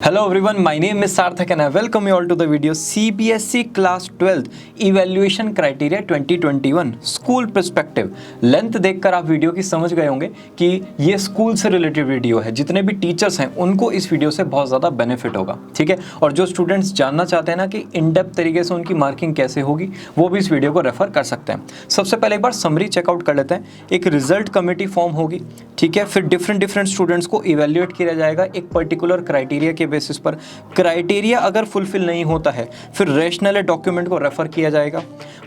Hello everyone, my name is Sarthak and I welcome you all to the video CBSE Class 12th Evaluation Criteria 2021 school perspective. Length देखकर आप video की समझ गए होंगे कि ये स्कूल से रिलेटेड वीडियो है। जितने भी टीचर्स हैं उनको इस वीडियो से बहुत ज़्यादा बेनिफिट होगा, ठीक है। और जो स्टूडेंट्स जानना चाहते हैं ना कि इन डेप्थ तरीके से उनकी मार्किंग कैसे होगी, वो भी इस वीडियो को रेफर कर सकते हैं। सबसे पहले एक बार समरी चेकआउट कर लेते हैं। एक रिजल्ट कमेटी फॉर्म होगी, ठीक है। फिर डिफरेंट स्टूडेंट्स को इवेल्युएट किया जाएगा एक पर्टिकुलर क्राइटेरिया के बेसिस पर। क्राइटेरिया अगर फुलफिल नहीं होता है फिर रेशनल डॉक्यूमेंट को रेफर किया जाएगा।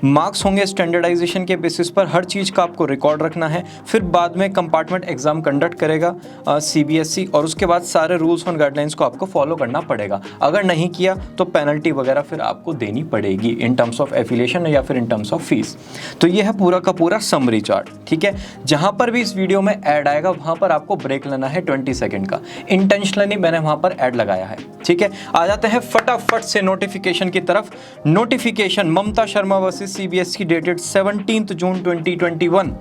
मार्क्स होंगे स्टैंडर्डाइजेशन के बेसिस पर, हर चीज़ का आपको रिकॉर्ड रखना है। फिर बाद में कंपार्टमेंट एग्जाम कंडक्ट करेगा सीबीएसई, और उसके बाद सारे रूल्स और गाइडलाइंस को आपको फॉलो करना पड़ेगा। अगर नहीं किया तो पेनल्टी वगैरह फिर आपको देनी पड़ेगी इन टर्म्स ऑफ एफिलिएशन या फिर इन टर्म्स ऑफ फीस। तो ये है पूरा का पूरा समरी चार्ट, ठीक है। जहां पर भी इस वीडियो में ऐड आएगा वहां पर आपको ब्रेक लेना है 20 सेकंड का। इंटेंशनली मैंने वहां पर ऐड लगाया है, ठीक है। आ जाते हैं फटाफट से नोटिफिकेशन की तरफ। Notification Mamta Sharma versus CBSE dated 17 जून 2021।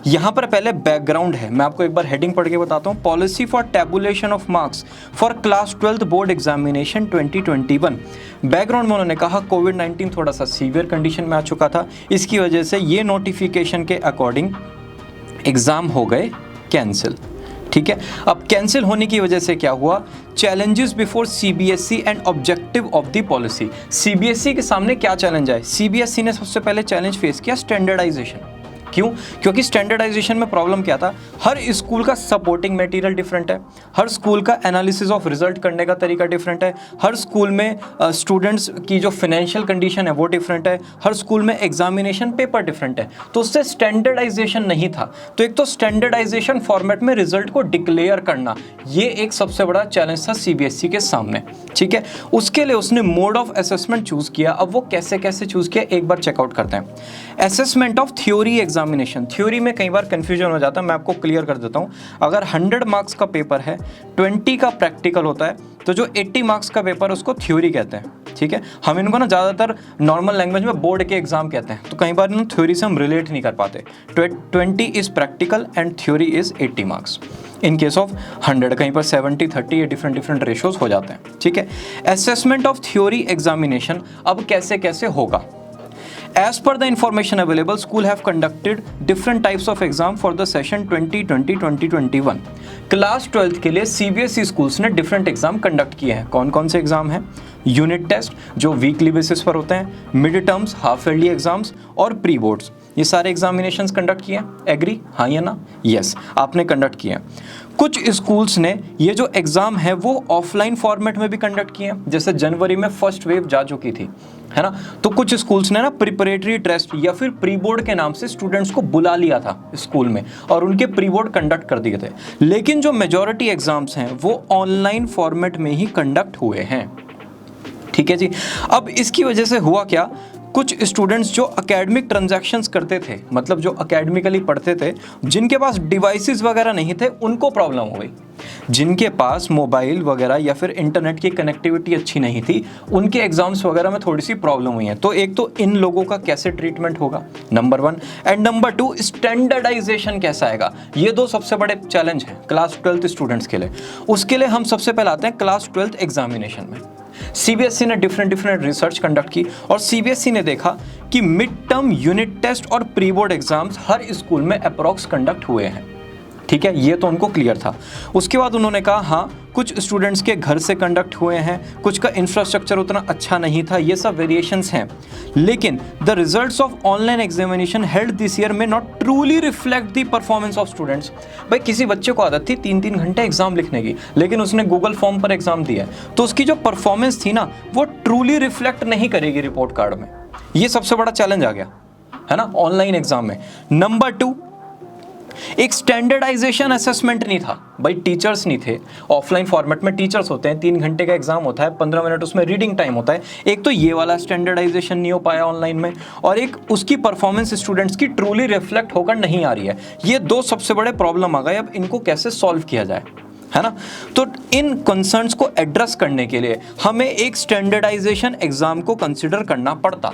यहां पर पहले बैकग्राउंड है, मैं आपको एक बार हेडिंग पढ़ के बताता हूं। Policy for tabulation of marks for class 12th board examination 2021। Background में उन्होंने कहा कोविड-19 थोड़ा सा सीवियर कंडीशन में आ चुका था, इसकी वजह से ये नोटिफिकेशन के अकॉर्डिंग एग्जाम हो गए कैंसिल, ठीक है। अब कैंसिल होने की वजह से क्या हुआ? Challenges before CBSE and objective of the policy. CBSE के सामने क्या चैलेंज आए? सीबीएसई ने सबसे पहले चैलेंज फेस किया स्टैंडर्डाइजेशन। क्यों? क्योंकि स्टैंडर्डाइजेशन में प्रॉब्लम क्या था? हर स्कूल का सपोर्टिंग मटेरियल डिफरेंट है, हर स्कूल का एनालिसिस ऑफ रिजल्ट करने का तरीका डिफरेंट है, हर स्कूल में स्टूडेंट्स की जो फाइनेंशियल कंडीशन है वो डिफरेंट है, हर स्कूल में एग्जामिनेशन पेपर डिफरेंट है। तो उससे स्टैंडर्डाइजेशन नहीं था। तो एक तो स्टैंडर्डाइजेशन फॉर्मेट में रिजल्ट को डिक्लेयर करना, ये एक सबसे बड़ा चैलेंज था सीबीएसई के सामने, ठीक है। उसके लिए उसने मोड ऑफ असेसमेंट चूज किया। अब वो कैसे कैसे चूज किया एक बार चेकआउट करते हैं। Assessment of theory examination. Theory में कई बार कंफ्यूजन हो जाता है, मैं आपको क्लियर कर देता हूँ। अगर 100 मार्क्स का पेपर है, 20 का प्रैक्टिकल होता है, तो जो 80 मार्क्स का पेपर उसको थ्योरी कहते हैं, ठीक है। हम इनको ना ज़्यादातर नॉर्मल लैंग्वेज में बोर्ड के एग्जाम कहते हैं, तो कई बार इन थ्योरी से हम रिलेट नहीं कर पाते। 20 is practical and theory is 80 marks. In case of 100 कहीं पर 70-30 ये डिफरेंट रेशोज हो जाते हैं, ठीक है। असेसमेंट ऑफ थ्योरी एग्जामिनेशन अब कैसे कैसे होगा? As per the information available, school have conducted different types of exam for the session 2020-2021. Class 12th के लिए सीबीएसई स्कूल्स ने डिफरेंट एग्जाम कंडक्ट किए हैं। कौन कौन से एग्जाम हैं? यूनिट टेस्ट जो वीकली बेसिस पर होते हैं, mid terms, half yearly exams और प्री बोर्ड्स, ये सारे एग्जामिनेशंस कंडक्ट किए हैं। एग्री? हाँ या ना? यस, आपने कंडक्ट किए हैं। कुछ स्कूल्स ने ये जो एग्जाम है वो ऑफलाइन फॉर्मेट में भी कंडक्ट किए हैं, जैसे जनवरी में फर्स्ट वेव जा चुकी थी, है ना। तो कुछ स्कूल्स ने ना प्रिपरेटरी टेस्ट या फिर प्री बोर्ड के नाम से स्टूडेंट्स को बुला लिया था स्कूल में और उनके प्री बोर्ड कंडक्ट कर दिए थे। लेकिन जो मेजॉरिटी एग्जाम्स हैं वो ऑनलाइन फॉर्मेट में ही कंडक्ट हुए हैं, ठीक है जी। अब इसकी वजह से हुआ क्या? कुछ स्टूडेंट्स जो एकेडमिक ट्रांजैक्शंस करते थे, मतलब जो एकेडमिकली पढ़ते थे, जिनके पास डिवाइसेस वगैरह नहीं थे, उनको प्रॉब्लम हो गई। जिनके पास मोबाइल वगैरह या फिर इंटरनेट की कनेक्टिविटी अच्छी नहीं थी, उनके एग्जाम्स वगैरह में थोड़ी सी प्रॉब्लम हुई है। तो एक तो इन लोगों का कैसे ट्रीटमेंट होगा, नंबर 1, एंड नंबर 2 स्टैंडर्डाइजेशन कैसा आएगा। ये दो सबसे बड़े चैलेंज हैं क्लास 12th स्टूडेंट्स के लिए। उसके लिए हम सबसे पहले आते हैं क्लास 12th एग्जामिनेशन में। सीबीएसई ने डिफरेंट रिसर्च कंडक्ट की और सीबीएसई ने देखा कि मिड टर्म, यूनिट टेस्ट और प्री बोर्ड एग्जाम्स हर स्कूल में अप्रॉक्स कंडक्ट हुए हैं, ठीक है। ये तो उनको क्लियर था। उसके बाद उन्होंने कहा हाँ, कुछ स्टूडेंट्स के घर से कंडक्ट हुए हैं, कुछ का इंफ्रास्ट्रक्चर उतना अच्छा नहीं था, ये सब वेरिएशंस हैं। लेकिन the results of online examination held this year may not truly reflect the performance of students. भाई किसी बच्चे को आदत थी 3-3 घंटे एग्जाम लिखने की, लेकिन उसने गूगल फॉर्म पर एग्जाम दिया है, तो उसकी जो परफॉर्मेंस थी ना वो ट्रूली रिफ्लेक्ट नहीं करेगी रिपोर्ट कार्ड में। ये सबसे बड़ा चैलेंज आ गया, है ना, ऑनलाइन एग्जाम में। नंबर 2, एक स्टैंडर्डाइजेशन असेसमेंट नहीं था। भाई टीचर्स नहीं थे। ऑफलाइन फॉर्मेट में टीचर्स होते हैं, 3 घंटे का एग्जाम होता है, 15 मिनट उसमें रीडिंग टाइम होता है। एक तो ये वाला स्टैंडर्डाइजेशन नहीं हो पाया ऑनलाइन में, और एक उसकी परफॉर्मेंस स्टूडेंट्स की ट्रूली रिफ्लेक्ट होकर नहीं आ रही है। ये दो सबसे बड़े प्रॉब्लम आ गए। अब इनको कैसे सॉल्व किया जाए, है ना। तो इन कंसर्न्स को एड्रेस करने के लिए हमें एक स्टैंडर्डाइजेशन एग्जाम को कंसिडर करना पड़ता।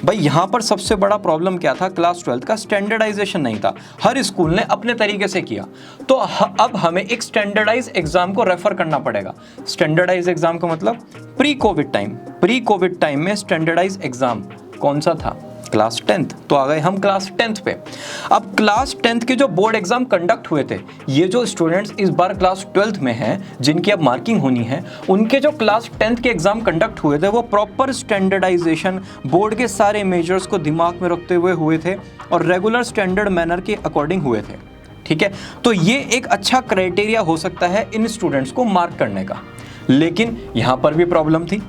भाई यहाँ पर सबसे बड़ा प्रॉब्लम क्या था, क्लास 12 का स्टैंडर्डाइजेशन नहीं था, हर स्कूल ने अपने तरीके से किया। तो अब हमें एक स्टैंडर्डाइज एग्जाम को रेफर करना पड़ेगा। स्टैंडर्डाइज एग्जाम का मतलब प्री कोविड टाइम में स्टैंडर्डाइज एग्जाम कौन सा था, क्लास 10th। तो आ गए हम क्लास 10th पे। अब क्लास 10th के जो बोर्ड एग्जाम कंडक्ट हुए थे, ये जो स्टूडेंट्स इस बार क्लास 12th में हैं, जिनकी अब मार्किंग होनी है, उनके जो क्लास 10th के एग्जाम कंडक्ट हुए थे वो प्रॉपर स्टैंडर्डाइजेशन, बोर्ड के सारे मेजर्स को दिमाग में रखते हुए थे और रेगुलर स्टैंडर्ड मैनर के अकॉर्डिंग हुए थे। ठीक है, तो ये एक अच्छा क्राइटेरिया हो सकता है इन स्टूडेंट्स को मार्क करने का। लेकिन यहां पर भी प्रॉब्लम थी।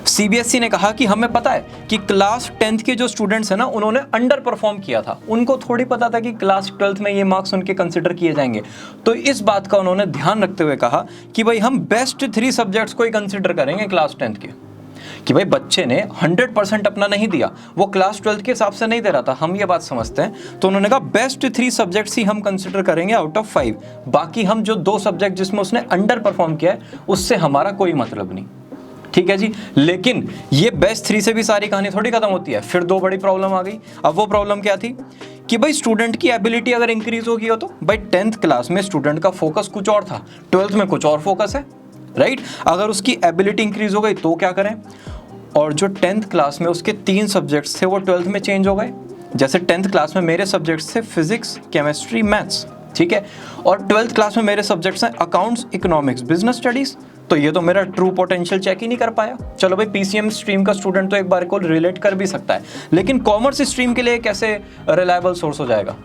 सीबीएसई ने कहा कि हमें पता है कि क्लास 10th के जो स्टूडेंट्स हैं ना, उन्होंने अंडर परफॉर्म किया था, उनको थोड़ी पता था कि क्लास 12th में ये मार्क्स उनके कंसिडर किए जाएंगे। तो इस बात का उन्होंने ध्यान रखते हुए कहा कि भाई हम बेस्ट 3 सब्जेक्ट्स को ही कंसिडर करेंगे क्लास 10th के, कि भाई बच्चे ने 100% अपना नहीं दिया, वो क्लास 12th के हिसाब से नहीं दे रहा था, हम ये बात समझते हैं। तो उन्होंने कहा बेस्ट 3 सब्जेक्ट्स ही हम कंसिडर करेंगे आउट ऑफ 5, बाकी हम जो 2 सब्जेक्ट जिसमें उसने अंडर परफॉर्म किया है उससे हमारा कोई मतलब नहीं। ठीक है जी, लेकिन ये बेस्ट 3 से भी सारी कहानी थोड़ी खत्म होती है। फिर 2 बड़ी प्रॉब्लम आ गई। अब वो प्रॉब्लम क्या थी कि भाई स्टूडेंट की एबिलिटी अगर इंक्रीज होगी हो तो भाई 10th क्लास में स्टूडेंट का फोकस कुछ और था, 12th में कुछ और फोकस है, राइट। अगर उसकी एबिलिटी इंक्रीज हो गई तो क्या करें, और जो 10th क्लास में उसके 3 सब्जेक्ट्स थे वो 12th में चेंज हो गए। जैसे 10th क्लास में मेरे सब्जेक्ट्स थे फिजिक्स, केमिस्ट्री, मैथ्स, ठीक है, और 12th क्लास में मेरे सब्जेक्ट्स हैं अकाउंट्स, इकोनॉमिक्स, बिजनेस स्टडीज। तो ये तो मेरा ट्रू पोटेंशियल चेक ही नहीं कर पाया। चलो भाई, पीसीएम स्ट्रीम का स्टूडेंट तो एक बार को रिलेट कर भी सकता है, लेकिन कॉमर्स स्ट्रीम के लिए कैसे रिलायबल सोर्स हो जाएगा,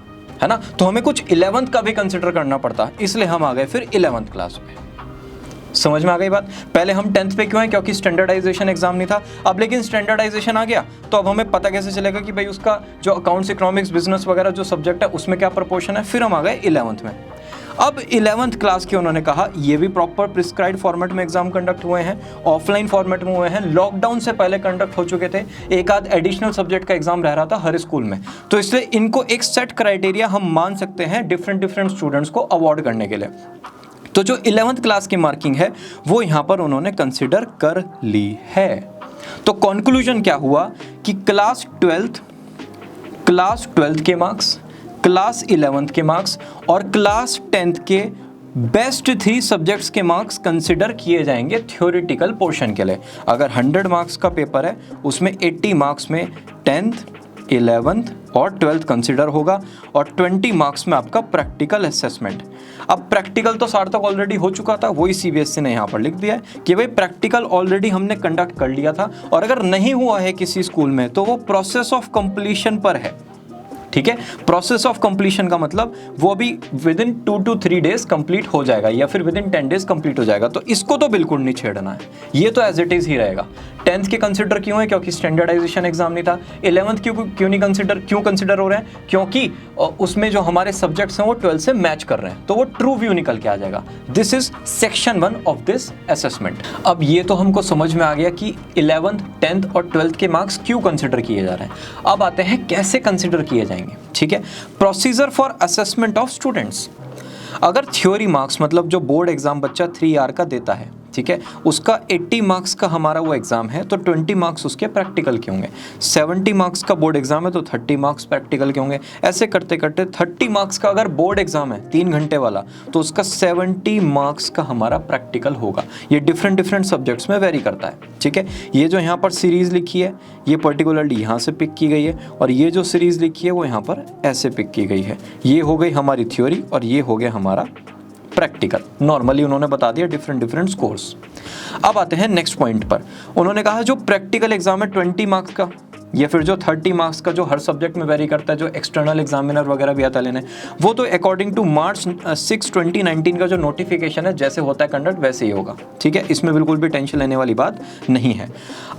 है ना। तो हमें कुछ 11th का भी कंसिडर करना पड़ता, इसलिए हम आ गए फिर 11th क्लास में। समझ में आ गई बात। पहले हम 10th पे क्यों हैं, क्योंकि स्टैंडर्डाइजेशन एग्जाम नहीं था। अब लेकिन स्टैंडर्डाइजेशन आ गया तो अब हमें पता कैसे चलेगा कि भाई उसका जो अकाउंट्स, इकोनॉमिक्स, बिजनेस वगैरह जो सब्जेक्ट है उसमें क्या प्रोपोर्शन है। फिर हम आ गए 11th में। अब 11th क्लास के उन्होंने कहा ये भी प्रॉपर प्रिस्क्राइब्ड फॉर्मेट में एग्जाम कंडक्ट हुए हैं, ऑफलाइन फॉर्मेट में हुए हैं, लॉकडाउन से पहले कंडक्ट हो चुके थे, एक आध एडिशनल सब्जेक्ट का एग्जाम रह रहा था हर स्कूल में। तो इसलिए इनको एक सेट क्राइटेरिया हम मान सकते हैं डिफरेंट स्टूडेंट्स को अवॉर्ड करने के लिए। तो जो 11th क्लास की मार्किंग है वो यहाँ पर उन्होंने कंसिडर कर ली है। तो कंक्लूजन क्या हुआ कि क्लास 12th के मार्क्स, क्लास 11th के मार्क्स और क्लास 10th के बेस्ट 3 सब्जेक्ट्स के मार्क्स कंसिडर किए जाएंगे थ्योरेटिकल पोर्शन के लिए। अगर 100 मार्क्स का पेपर है उसमें 80 मार्क्स में 10th, 11th और 12th कंसिडर होगा और 20 मार्क्स में आपका प्रैक्टिकल असेसमेंट। अब प्रैक्टिकल तो सार्थक ऑलरेडी हो चुका था, वही सीबीएसई ने यहाँ पर लिख दिया है कि भाई प्रैक्टिकल ऑलरेडी हमने कंडक्ट कर लिया था, और अगर नहीं हुआ है किसी स्कूल में तो वो प्रोसेस ऑफ कंप्लीशन पर है। ठीक है, प्रोसेस ऑफ कंप्लीशन का मतलब वो अभी with in 2 to 3 days complete हो जाएगा या फिर विद इन 10 डेज कंप्लीट हो जाएगा। तो इसको तो बिल्कुल नहीं छेड़ना है, ये तो एज इट इज ही रहेगा। 10th के कंसिडर क्यों है, क्योंकि स्टैंडर्डाइजेशन एग्जाम नहीं था। 11th क्यों नहीं कंसिडर, क्यों कंसिडर हो रहे हैं, क्योंकि उसमें जो हमारे सब्जेक्ट्स हैं वो 12th से मैच कर रहे हैं, तो वो ट्रू व्यू निकल के आ जाएगा। This is section 1 of this assessment. अब ये तो हमको समझ में आ गया कि 11th, 10th और 12th के मार्क्स क्यों कंसिडर किए जा रहे हैं। अब आते हैं कैसे कंसिडर किए जाएंगे। ठीक है, procedure for assessment of students. अगर थ्योरी मार्क्स मतलब जो बोर्ड एग्जाम बच्चा 3 ईयर का देता है, ठीक है, उसका 80 मार्क्स का हमारा वो एग्जाम है, तो 20 मार्क्स उसके प्रैक्टिकल के होंगे। 70 मार्क्स का बोर्ड एग्जाम है तो 30 मार्क्स प्रैक्टिकल के होंगे। ऐसे करते करते 30 मार्क्स का अगर बोर्ड एग्जाम है 3 घंटे वाला, तो उसका 70 मार्क्स का हमारा प्रैक्टिकल होगा। ये डिफरेंट सब्जेक्ट्स में वेरी करता है। ठीक है, ये जो यहाँ पर सीरीज लिखी है ये पर्टिकुलरली यहाँ से पिक की गई है, और ये जो सीरीज लिखी है वो यहाँ पर ऐसे पिक की गई है। ये हो गई हमारी थ्योरी और ये हो गया हमारा प्रैक्टिकल। नॉर्मली उन्होंने बता दिया डिफरेंट स्कोर्स। अब आते हैं नेक्स्ट पॉइंट पर। उन्होंने कहा जो प्रैक्टिकल एग्जाम है 20 मार्क्स का, या फिर जो 30 मार्क्स का जो हर सब्जेक्ट में वेरी करता है, जो एक्सटर्नल एग्जामिनर वगैरह भी आता है लेने, वो तो अकॉर्डिंग टू March 6, 2019 का जो नोटिफिकेशन है जैसे होता है कंडक्ट वैसे ही होगा। ठीक है, इसमें बिल्कुल भी टेंशन लेने वाली बात नहीं है।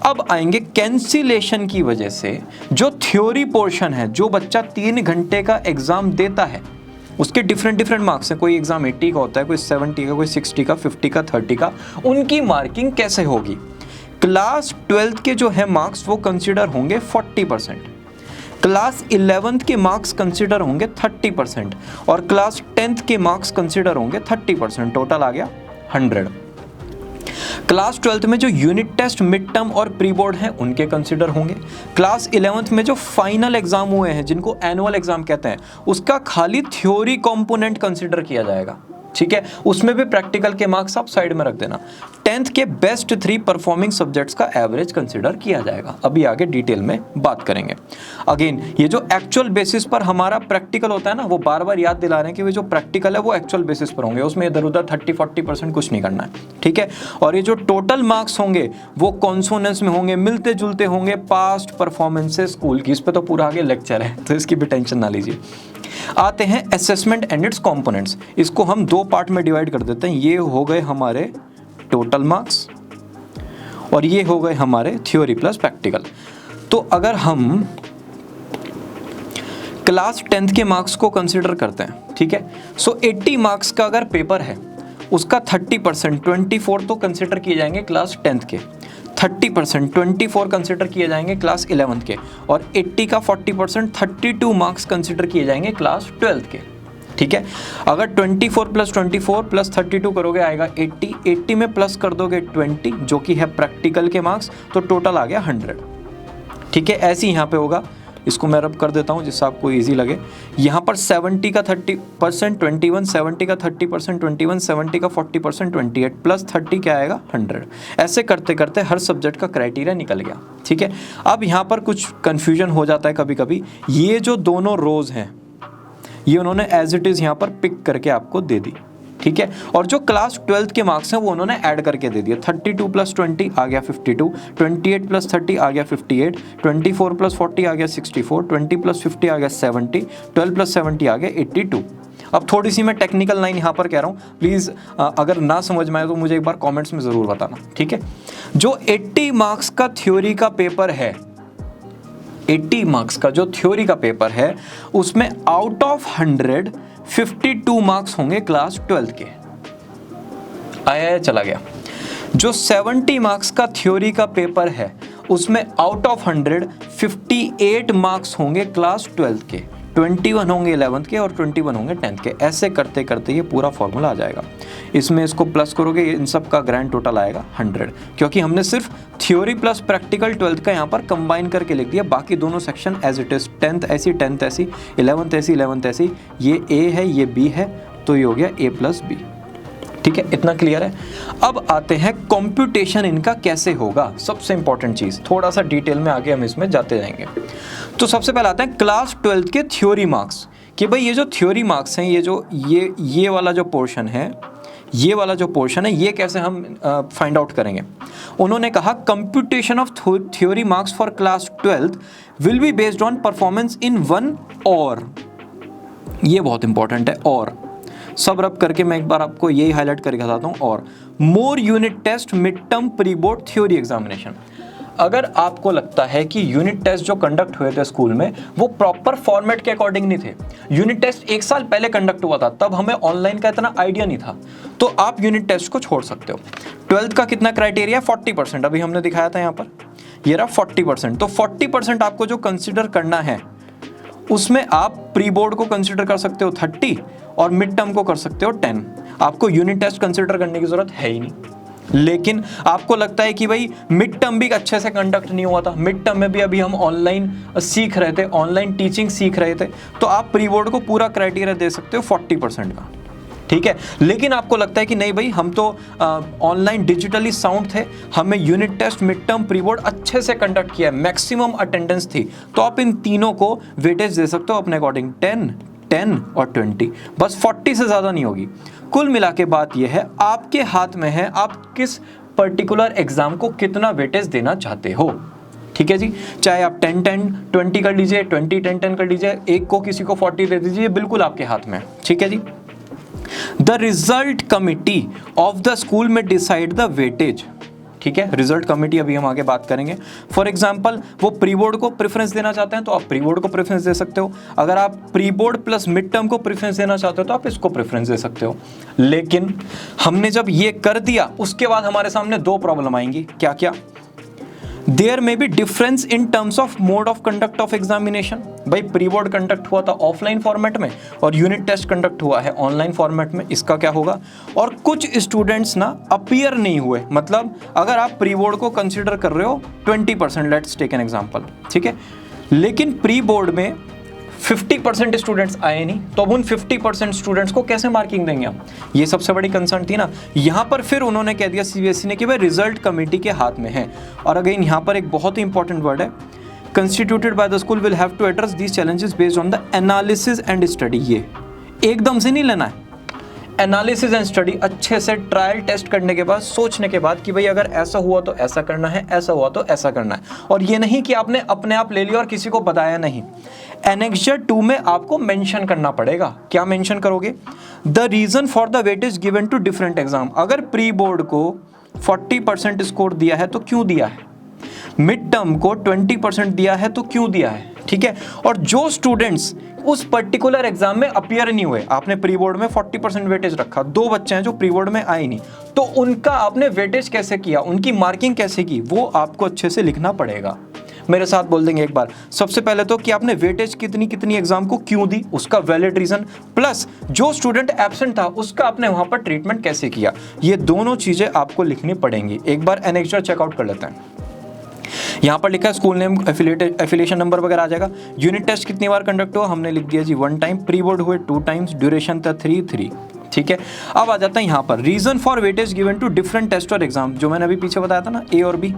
अब आएंगे कैंसिलेशन की वजह से जो थ्योरी पोर्शन है, जो बच्चा 3 घंटे का एग्जाम देता है उसके डिफरेंट मार्क्स हैं। कोई एग्जाम 80 का होता है, कोई 70 का, कोई 60 का, 50 का, 30 का। उनकी मार्किंग कैसे होगी? क्लास 12th के जो है मार्क्स वो कंसिडर होंगे 40%, क्लास 11th के मार्क्स कंसिडर होंगे 30% और क्लास 10th के मार्क्स कंसिडर होंगे 30%। टोटल आ गया 100। क्लास 12th में जो यूनिट टेस्ट, मिड टर्म और प्री बोर्ड हैं उनके कंसिडर होंगे। क्लास 11th में जो फाइनल एग्जाम हुए हैं जिनको एनुअल एग्जाम कहते हैं उसका खाली थ्योरी कंपोनेंट कंसिडर किया जाएगा, ठीक है, उसमें भी प्रैक्टिकल के मार्क्स आप साइड में रख देना। 10th के बेस्ट 3 परफॉर्मिंग सब्जेक्ट्स का एवरेज कंसिडर किया जाएगा, अभी आगे डिटेल में बात करेंगे। अगेन ये जो एक्चुअल बेसिस पर हमारा प्रैक्टिकल होता है ना, वो बार बार याद दिला रहे हैं कि वो जो प्रैक्टिकल है वो एक्चुअल बेसिस पर होंगे, उसमें इधर उधर 30-40% कुछ नहीं करना है, ठीक है। और ये जो टोटल मार्क्स होंगे वो कॉन्सोनेंस में होंगे, मिलते जुलते होंगे पास्ट परफॉर्मेंस से स्कूल की। इस पर तो पूरा आगे लेक्चर है तो इसकी भी टेंशन ना लीजिए। आते हैं असेसमेंट एंड इट्स कंपोनेंट्स। इसको हम 2 पार्ट में डिवाइड कर देते हैं। ये हो गए हमारे टोटल मार्क्स और ये हो गए हमारे थ्योरी प्लस प्रैक्टिकल। तो अगर हम क्लास 10th के मार्क्स को कंसीडर करते हैं, ठीक है, सो 80 मार्क्स का अगर पेपर है उसका 30% 24 तो कंसीडर किए जाएंगे क्लास 10th के, 30% 24 कंसिडर किए जाएंगे क्लास 11th के, और 80 का 40% 32 मार्क्स कंसिडर किए जाएंगे क्लास 12th के, ठीक है। अगर 24 + 24 + 32 करोगे आएगा 80, 80 में प्लस कर दोगे 20 जो कि है प्रैक्टिकल के मार्क्स, तो टोटल आ गया 100, ठीक है। ऐसे ही यहाँ पे होगा, इसको मैं रब कर देता हूँ जिससे आपको इजी लगे। यहाँ पर 70 का 30% 21, 70 का 30% 21, 70 का 40% 28 + 30 क्या आएगा 100। ऐसे करते करते हर सब्जेक्ट का क्राइटेरिया निकल गया, ठीक है। अब यहाँ पर कुछ कन्फ्यूजन हो जाता है कभी कभी। ये जो दोनों रोज हैं ये उन्होंने एज इट इज़ यहाँ पर पिक करके आपको दे दी, ठीक है। और जो क्लास 12th के मार्क्स हैं वो उन्होंने ऐड करके दे दिए। 32 + 20 आ गया 52, 28 + 30 आ गया 58, 24 + 40 आ गया 64, 20 + 50 आ गया 70, 12 + 70 आ गया 82। अब थोड़ी सी मैं टेक्निकल लाइन यहाँ पर कह रहा हूँ, प्लीज़ अगर ना समझ में आए तो मुझे एक बार कॉमेंट्स में ज़रूर बताना, ठीक है। जो 80 मार्क्स का थ्योरी का पेपर है, 80 मार्क्स का जो थ्योरी का पेपर है उसमें आउट ऑफ 100 52 मार्क्स होंगे क्लास 12th के। आया चला गया। जो 70 मार्क्स का थ्योरी का पेपर है उसमें आउट ऑफ 100 58 मार्क्स होंगे क्लास 12th के, 21 होंगे 11th के और 21 होंगे 10th के। ऐसे करते करते ये पूरा फॉर्मूला आ जाएगा। इसमें इसको प्लस करोगे इन सब का ग्रैंड टोटल आएगा 100, क्योंकि हमने सिर्फ थ्योरी प्लस प्रैक्टिकल 12th का यहाँ पर कंबाइन करके लिख दिया। बाकी दोनों section as it is, 10th ऐसी 10th ऐसी, 11th ऐसी 11th ऐसी। ये ए है ये बी है तो ये हो गया A + B, ठीक है। इतना क्लियर है। अब आते हैं कंप्यूटेशन इनका कैसे होगा, सबसे इंपॉर्टेंट चीज। थोड़ा सा डिटेल में आगे हम इसमें जाते जाएंगे। तो सबसे पहले आते हैं क्लास 12th के थ्योरी मार्क्स, कि भाई ये जो थ्योरी मार्क्स हैं, ये जो ये वाला जो पोर्शन है, ये वाला जो पोर्शन है ये कैसे हम फाइंड आउट करेंगे। उन्होंने कहा computation of theory marks for class 12th will be based on performance in 1 और, ये बहुत इंपॉर्टेंट है, और सब रब करके मैं एक बार आपको यही हाईलाइट करके बताता हूँ, और more unit test, mid term, pre board, theory examination. अगर आपको लगता है कि यूनिट टेस्ट जो कंडक्ट हुए थे स्कूल में वो प्रॉपर फॉर्मेट के अकॉर्डिंग नहीं थे, यूनिट टेस्ट 1 साल पहले कंडक्ट हुआ था, तब हमें ऑनलाइन का इतना आइडिया नहीं था, तो आप यूनिट टेस्ट को छोड़ सकते हो। 12th का कितना क्राइटेरिया, 40%, अभी हमने दिखाया था यहाँ पर, ये रहा 40%। तो 40% आपको जो कंसिडर करना है उसमें आप प्री बोर्ड को कंसिडर कर सकते हो 30 और मिड टर्म को कर सकते हो 10। आपको यूनिट टेस्ट कंसिडर करने की जरूरत है ही नहीं। लेकिन आपको लगता है कि भाई मिड टर्म भी अच्छे से कंडक्ट नहीं हुआ था, मिड टर्म में भी अभी हम ऑनलाइन सीख रहे थे, ऑनलाइन टीचिंग सीख रहे थे, तो आप प्री बोर्ड को पूरा क्राइटेरिया दे सकते हो 40% का, ठीक है। लेकिन आपको लगता है कि नहीं भाई हम तो ऑनलाइन डिजिटली साउंड थे, हमें unit test, mid term, pre board अच्छे से कंडक्ट किया है, मैक्सिमम अटेंडेंस थी, तो आप इन तीनों को वेटेज दे सकते हो अपने अकॉर्डिंग, 10, 10 और 20, बस 40 से ज़्यादा नहीं होगी। कुल मिला के बात यह है, आपके हाथ में है आप किस पर्टिकुलर एग्जाम को कितना वेटेज देना चाहते हो, ठीक है जी। चाहे आप 10, 10, 20 कर लीजिए, 20, 10, 10 कर लीजिए, एक को किसी को 40 दे दीजिए, बिल्कुल आपके हाथ में है, ठीक है जी। The result committee of the school may decide the weightage, ठीक है। रिजल्ट कमिटी अभी हम आगे बात करेंगे। फॉर एग्जाम्पल वो प्री बोर्ड को प्रेफरेंस देना चाहते हैं तो आप प्री बोर्ड को प्रेफरेंस दे सकते हो, अगर आप pre board plus mid term को प्रेफरेंस देना चाहते हो तो आप इसको प्रेफरेंस दे सकते हो। लेकिन हमने जब ये कर दिया उसके बाद हमारे सामने 2 प्रॉब्लम आएंगी, क्या क्या। There may be difference in terms of mode of conduct of examination. भाई प्री बोर्ड कंडक्ट हुआ था ऑफलाइन फॉर्मेट में और यूनिट टेस्ट कंडक्ट हुआ है ऑनलाइन फॉर्मेट में, इसका क्या होगा। और कुछ स्टूडेंट्स ना अपीयर नहीं हुए, मतलब अगर आप प्री बोर्ड को कंसिडर कर रहे हो 20%, लेट्स टेक एन एग्जांपल, ठीक है, लेकिन प्री बोर्ड में 50% स्टूडेंट्स आए नहीं, तो अब उन 50% स्टूडेंट्स को कैसे मार्किंग देंगे आप, ये सबसे बड़ी कंसर्न थी ना। यहाँ पर फिर उन्होंने कह दिया सीबीएसई ने कि भाई रिजल्ट कमेटी के हाथ में है। और अगेन यहाँ पर एक बहुत ही इंपॉर्टेंट वर्ड है, constituted by the school will have to address these challenges based on the analysis and study. ये एकदम से नहीं लेना है, एनालिसिस एंड स्टडी, अच्छे से ट्रायल टेस्ट करने के बाद, सोचने के बाद कि भाई अगर ऐसा हुआ तो ऐसा करना है, ऐसा हुआ तो ऐसा करना है। और ये नहीं कि आपने अपने आप ले लिया और किसी को बताया नहीं। एनेक्सर 2 में आपको मेंशन करना पड़ेगा। क्या मेंशन करोगे? The reason for the weightage given to different exam. अगर प्री बोर्ड को 40% स्कोर दिया है तो क्यों दिया है, मिड टर्म को 20% दिया है तो क्यों दिया है, ठीक है। और जो स्टूडेंट्स उस पर्टिकुलर एग्जाम में अपीयर नहीं हुए, आपने प्री बोर्ड में 40% वेटेज रखा, 2 बच्चे हैं जो प्री बोर्ड में आए नहीं, तो उनका आपने वेटेज कैसे किया, उनकी मार्किंग कैसे की, वो आपको अच्छे से लिखना पड़ेगा। मेरे साथ बोल देंगे एक बार, सबसे पहले तो कि आपने वेटेज कितनी कितनी एग्जाम को क्यों दी, उसका वैलिड रीजन, प्लस जो स्टूडेंट एब्सेंट था उसका आपने वहां पर ट्रीटमेंट कैसे किया, ये दोनों चीजें आपको लिखनी पड़ेंगी। एक बार एनेक्सर चेकआउट कर लेते हैं। यहाँ पर लिखा है स्कूल नेम, एफिलिएशन नंबर वगैरह आ जाएगा। यूनिट टेस्ट कितनी बार कंडक्ट हुआ, हमने लिख दिया जी 1 टाइम। प्री बोर्ड हुए 2 टाइम्स, ड्यूरेशन था 3, ठीक है। अब आ जाता है यहाँ पर reason for weightage given to different test और एग्जाम, जो मैंने अभी पीछे बताया था ना, ए और बी,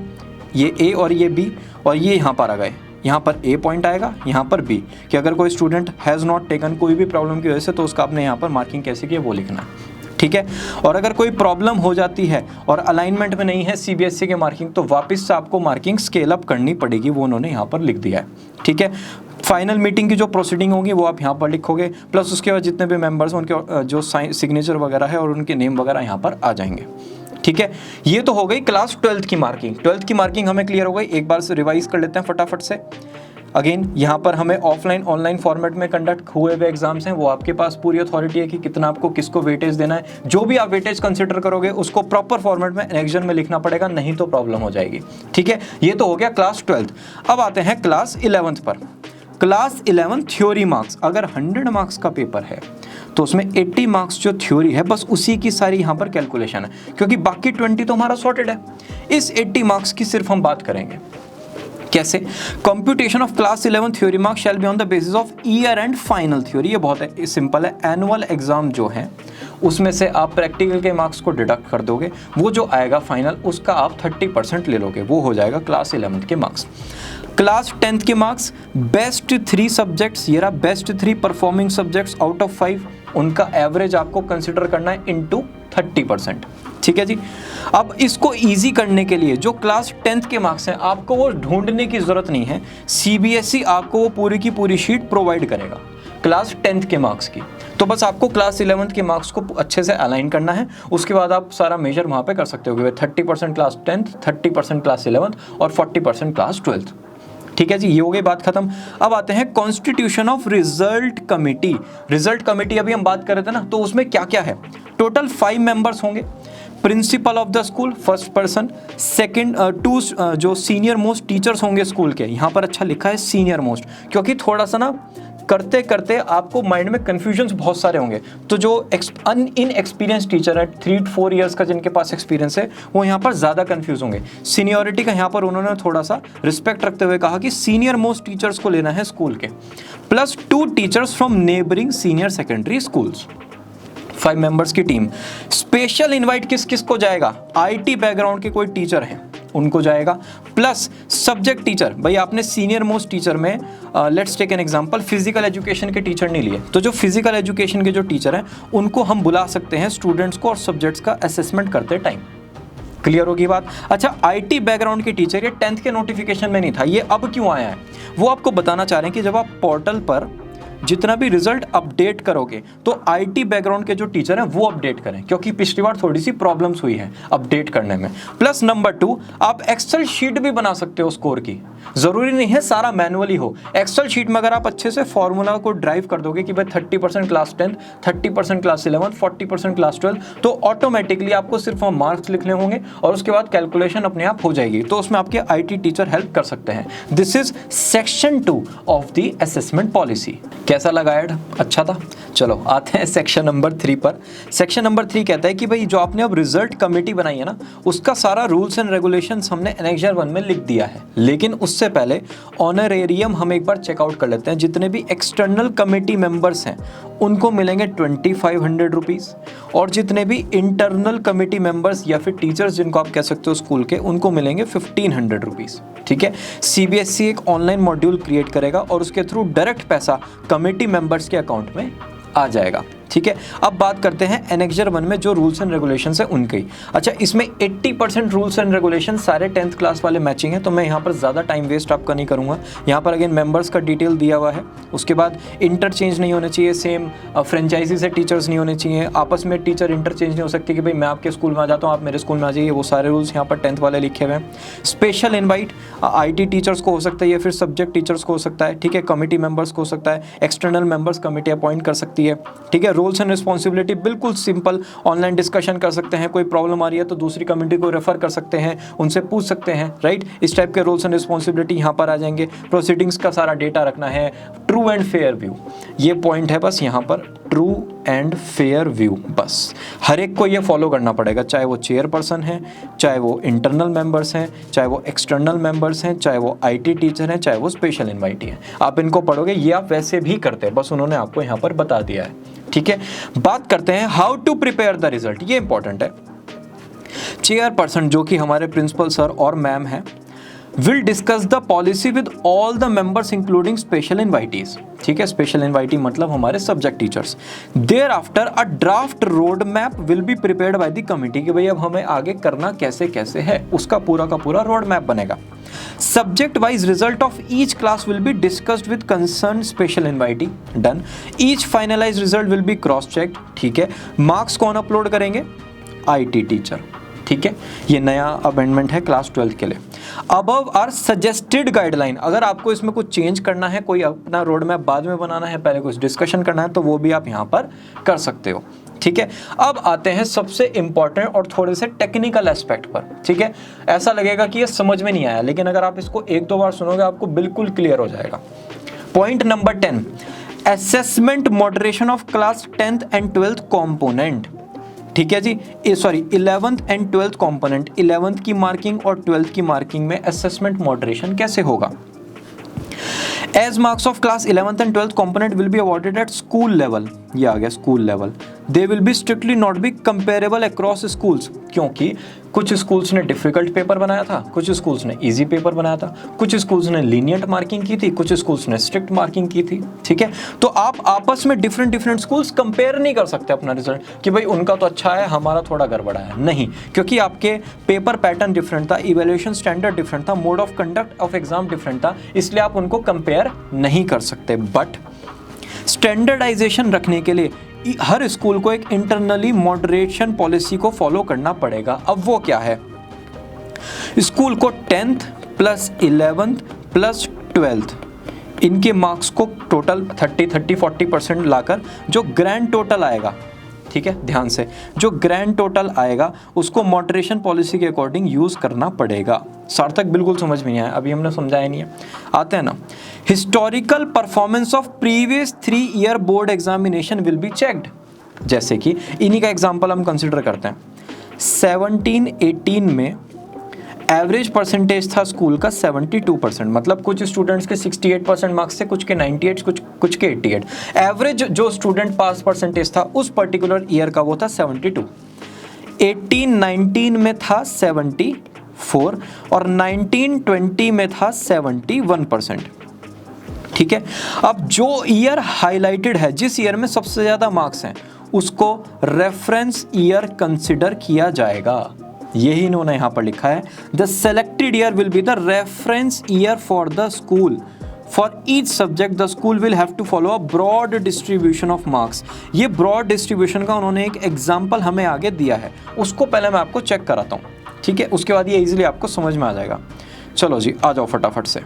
ये ए और ये बी, और ये यहाँ पर आ गए, यहाँ पर ए पॉइंट आएगा, यहाँ पर बी, कि अगर कोई स्टूडेंट हैज़ नॉट टेकन कोई भी प्रॉब्लम की वजह से, तो उसका आपने यहाँ पर मार्किंग कैसे की वो लिखना है, ठीक है। और अगर कोई प्रॉब्लम हो जाती है और अलाइनमेंट में नहीं है सीबीएसई के मार्किंग, तो वापस से आपको मार्किंग स्केल अप करनी पड़ेगी, वो उन्होंने यहाँ पर लिख दिया है, ठीक है। फाइनल मीटिंग की जो प्रोसीडिंग होगी वो आप यहाँ पर लिखोगे, प्लस उसके बाद जितने भी मेंबर्स हैं उनके जो सिग्नेचर वगैरह है और उनके नेम वगैरह यहाँ पर आ जाएंगे, ठीक है। ये तो हो गई क्लास 12th की मार्किंग। 12th की मार्किंग हमें क्लियर हो गई, एक बार से रिवाइज कर लेते हैं फटाफट से। अगेन यहाँ पर हमें ऑफलाइन ऑनलाइन फॉर्मेट में कंडक्ट हुए हुए एग्जाम्स हैं, वो आपके पास पूरी अथॉरिटी है कि कितना आपको किसको वेटेज देना है। जो भी आप वेटेज कंसिडर करोगे उसको प्रॉपर फॉर्मेट में एनेक्सर में लिखना पड़ेगा, नहीं तो प्रॉब्लम हो जाएगी, ठीक है। ये तो हो गया क्लास 12th। अब आते हैं क्लास 11th पर। क्लास 11 थ्योरी मार्क्स, अगर 100 मार्क्स का पेपर है तो उसमें 80 मार्क्स जो थ्योरी है बस उसी की सारी यहाँ पर कैलकुलेशन है, क्योंकि बाकी 20 तो हमारा सॉर्टेड है। इस 80 मार्क्स की सिर्फ हम बात करेंगे। कैसे? Computation of class 11 theory marks shall be on the basis of year and final theory. ये बहुत है, सिंपल है। एनुअल एग्जाम जो है उसमें से आप प्रैक्टिकल के मार्क्स को डिडक्ट कर दोगे, वो जो आएगा फाइनल उसका आप 30% ले लोगे, वो हो जाएगा क्लास 11 के मार्क्स। क्लास 10th के मार्क्स, बेस्ट 3 सब्जेक्ट्स, ये रहा best 3 performing subjects out of 5, उनका एवरेज आपको कंसिडर करना है इनटू 30%, ठीक है जी। अब इसको इजी करने के लिए जो क्लास 10th के मार्क्स हैं आपको वो ढूंढने की जरूरत नहीं है, सीबीएसई आपको वो पूरी की पूरी शीट प्रोवाइड करेगा क्लास 10th के मार्क्स की। तो बस आपको क्लास 11th के मार्क्स को अच्छे से अलाइन करना है, उसके बाद आप सारा मेजर वहाँ पे कर सकते हो कि 30% क्लास 10th, 30% क्लास 11th और 40% क्लास 12th, ठीक है जी। ये हो गई बात खत्म। अब आते हैं constitution of result committee. Result committee अभी हम बात कर रहे थे ना, तो उसमें क्या क्या है। टोटल 5 मेंबर्स होंगे। Principle of the school first person, second 2 जो सीनियर मोस्ट टीचर्स होंगे स्कूल के, यहाँ पर अच्छा लिखा है सीनियर मोस्ट, क्योंकि थोड़ा सा ना करते करते आपको माइंड में कन्फ्यूजन्स बहुत सारे होंगे। तो जो इनएक्सपीरियंस टीचर है 3 to 4 ईयर्स का जिनके पास एक्सपीरियंस है, वो यहाँ पर ज़्यादा कन्फ्यूज होंगे। सीनियरिटी का यहाँ पर उन्होंने थोड़ा सा रिस्पेक्ट रखते हुए कहा कि सीनियर मोस्ट टीचर्स को लेना है स्कूल के, plus 2 teachers from neighbouring senior secondary schools. 5 members की टीम। स्पेशल इनवाइट किस किस को जाएगा? आईटी बैकग्राउंड के कोई टीचर हैं उनको जाएगा, प्लस सब्जेक्ट टीचर। भाई आपने सीनियर मोस्ट टीचर में let's take an example, physical education के टीचर नहीं लिए, तो जो फिजिकल एजुकेशन के जो टीचर हैं उनको हम बुला सकते हैं स्टूडेंट्स को और सब्जेक्ट्स का असेसमेंट करते टाइम। क्लियर होगी बात? अच्छा, आईटी बैकग्राउंड के टीचर, ये 10th के नोटिफिकेशन में नहीं था, ये अब क्यों आया है वो आपको बताना चाह रहे हैं कि जब आप पोर्टल पर जितना भी रिजल्ट अपडेट करोगे तो आईटी बैकग्राउंड के जो टीचर हैं वो अपडेट करें, क्योंकि पिछली बार थोड़ी सी प्रॉब्लम्स हुई है अपडेट करने में। प्लस नंबर 2, आप एक्सेल शीट भी बना सकते हो स्कोर की। जरूरी नहीं है सारा मैनुअली हो। एक्सेल शीट में अगर आप अच्छे से फॉर्मूला को ड्राइव कर दोगे कि भाई 30% क्लास 10, 30% क्लास 11, 40% क्लास 12, तो ऑटोमेटिकली आपको सिर्फ वहाँ मार्क्स लिखने होंगे और उसके बाद कैलकुलेशन अपने आप हो जाएगी। तो उसमें आपके IT टीचर हेल्प कर सकते हैं। This is section 2 of the assessment policy. कैसा लगा ऐड? अच्छा था। चलो आते हैं सेक्शन नंबर 3 पर। सेक्शन नंबर 3 कहता है कि भाई जो आपने अब रिजल्ट कमेटी बनाई है ना, उसका सारा रूल्स एंड रेगुलेशंस हमने एनेक्जर 1 में लिख दिया है। लेकिन उससे पहले ऑनरेरियम हम एक बार चेकआउट कर लेते हैं। जितने भी एक्सटर्नल कमेटी मेंबर्स हैं उनको मिलेंगे 2500 रुपीज़, और जितने भी इंटरनल कमेटी मेंबर्स या फिर टीचर्स जिनको आप कह सकते हो स्कूल के, उनको मिलेंगे 1500 रुपीज़। ठीक है, CBSE एक ऑनलाइन मॉड्यूल क्रिएट करेगा और उसके थ्रू डायरेक्ट पैसा कमेटी मेंबर्स के अकाउंट में आ जाएगा। ठीक है, अब बात करते हैं एनेक्जर 1 में जो रूल्स एंड रेगुलेशंस है उनके ही। अच्छा, इसमें 80% रूल्स एंड रेगुलेशन सारे 10th क्लास वाले मैचिंग है, तो मैं यहाँ पर ज़्यादा टाइम वेस्ट आपका नहीं करूँगा। यहाँ पर अगेन मेंबर्स का डिटेल दिया हुआ है। उसके बाद इंटरचेंज नहीं होने चाहिए, सेम फ्रेंचाइजी से टीचर्स नहीं होने चाहिए, आपस में टीचर इंटरचेंज नहीं हो सकती कि भाई मैं आपके स्कूल में आ जाता हूँ, आप मेरे स्कूल में आ जाइए। वो सारे रूल्स यहाँ पर 10th वाले लिखे हुए हैं। स्पेशल इन्वाइट IT टीचर्स को हो सकता है या फिर सब्जेक्ट टीचर्स को हो सकता है। ठीक है, कमेटी मेंबर्स को हो सकता है, एक्सटर्नल मेंबर्स कमेटी अपॉइंट कर सकती है। ठीक है, रोल्स एंड रिस्पॉन्सिबिलिटी बिल्कुल सिंपल, ऑनलाइन डिस्कशन कर सकते हैं। कोई प्रॉब्लम आ रही है तो दूसरी कमेटी को रेफर कर सकते हैं, उनसे पूछ सकते हैं, राइट। इस टाइप के रोल्स एंड रिस्पॉन्सिबिलिटी यहाँ पर आ जाएंगे। प्रोसीडिंग्स का सारा डेटा रखना है। ट्रू एंड फेयर व्यू, ये पॉइंट है बस यहाँ पर, ट्रू एंड फेयर व्यू, बस हर एक को ये फॉलो करना पड़ेगा, चाहे वो चेयरपर्सन है, चाहे वो इंटरनल मेंबर्स हैं, चाहे वो एक्सटर्नल मेंबर्स हैं, चाहे वो IT टीचर हैं, चाहे वो स्पेशल इन्वाइटी हैं। आप इनको पढ़ोगे, ये आप वैसे भी करते हैं, बस उन्होंने आपको यहाँ पर बता दिया है। ठीक है, बात करते हैं how to prepare the result. ये इंपॉर्टेंट है। चेयरपर्सन जो कि हमारे प्रिंसिपल सर और मैम हैं, will discuss the policy with all the members including special invitees. ठीक है, स्पेशल इन्वाइटी मतलब हमारे subject teachers. Thereafter a draft road map will be prepared by the committee, कि भाई अब हमें आगे करना कैसे कैसे है, उसका पूरा का पूरा रोड मैप बनेगा। Subject wise result of each class will be discussed with concerned special invitee, done. Each finalized result will be cross checked, ठीक है। मार्क्स कौन अपलोड करेंगे? IT teacher. ठीक है, ये नया अमेंडमेंट है क्लास 12 के लिए। अबव आर सजेस्टेड गाइडलाइन, अगर आपको इसमें कुछ चेंज करना है, कोई अपना रोड मैप बाद में बनाना है, पहले कुछ डिस्कशन करना है, तो वो भी आप यहाँ पर कर सकते हो। ठीक है, अब आते हैं सबसे इंपॉर्टेंट और थोड़े से टेक्निकल एस्पेक्ट पर। ठीक है, ऐसा लगेगा कि ये समझ में नहीं आया, लेकिन अगर आप इसको 1-2 बार सुनोगे आपको बिल्कुल क्लियर हो जाएगा। Point number 10, assessment moderation of class 10th and 12th component. ठीक है जी, 11th and 12th component, 11th की मार्किंग और 12th की मार्किंग में असेसमेंट मॉडरेशन कैसे होगा। As marks of class 11th and 12th component will be awarded at school level, ये आ गया school level, they will be strictly not be comparable across schools, क्योंकि कुछ स्कूल्स ने डिफिकल्ट पेपर बनाया था, कुछ स्कूल्स ने इजी पेपर बनाया था, कुछ स्कूल्स ने लीनियंट मार्किंग की थी, कुछ स्कूल्स ने स्ट्रिक्ट मार्किंग की थी। ठीक है, तो आप आपस में डिफरेंट स्कूल्स कंपेयर नहीं कर सकते अपना रिजल्ट कि भाई उनका तो अच्छा है, हमारा थोड़ा गड़बड़ा है, नहीं, क्योंकि आपके पेपर पैटर्न डिफरेंट था, इवैल्यूएशन स्टैंडर्ड डिफरेंट था, mode of conduct of exam different था, इसलिए आप उनको कंपेयर नहीं कर सकते। बट स्टैंडर्डाइजेशन रखने के लिए हर स्कूल को एक इंटरनली मॉडरेशन पॉलिसी को फॉलो करना पड़ेगा। अब वो क्या है? स्कूल को 10th plus 11th plus 12th इनके मार्क्स को टोटल 30-40% लाकर जो ग्रैंड टोटल आएगा, ठीक है, ध्यान से, जो ग्रैंड टोटल आएगा उसको मॉडरेशन पॉलिसी के अकॉर्डिंग यूज करना पड़ेगा। सार्थक बिल्कुल समझ में नहीं आया, अभी हमने समझाया नहीं है, आते हैं ना। Historical performance of previous 3 year board examination will be checked, जैसे कि इन्हीं का एग्जांपल हम कंसिडर करते हैं। 17-18 में एवरेज परसेंटेज था स्कूल का 72%, मतलब कुछ स्टूडेंट्स के 68% मार्क्स थे, कुछ के 98, कुछ के 88। एवरेज जो स्टूडेंट पास परसेंटेज था उस पर्टिकुलर ईयर का वो था 72। 18-19 में था 74 और 19-20 में था 71%। ठीक है, अब जो ईयर हाईलाइटेड है, जिस ईयर में सबसे ज़्यादा मार्क्स हैं, उसको रेफरेंस ईयर कंसिडर किया जाएगा। यही इन्होंने यहाँ पर लिखा है, the selected year will be the reference year for the school. For each subject the school will have to follow a broad distribution of marks. ये ब्रॉड डिस्ट्रीब्यूशन का उन्होंने एक एग्जाम्पल हमें आगे दिया है, उसको पहले मैं आपको चेक कराता हूँ, ठीक है, उसके बाद ये इजीली आपको समझ में आ जाएगा। चलो जी, आ जाओ फटाफट से।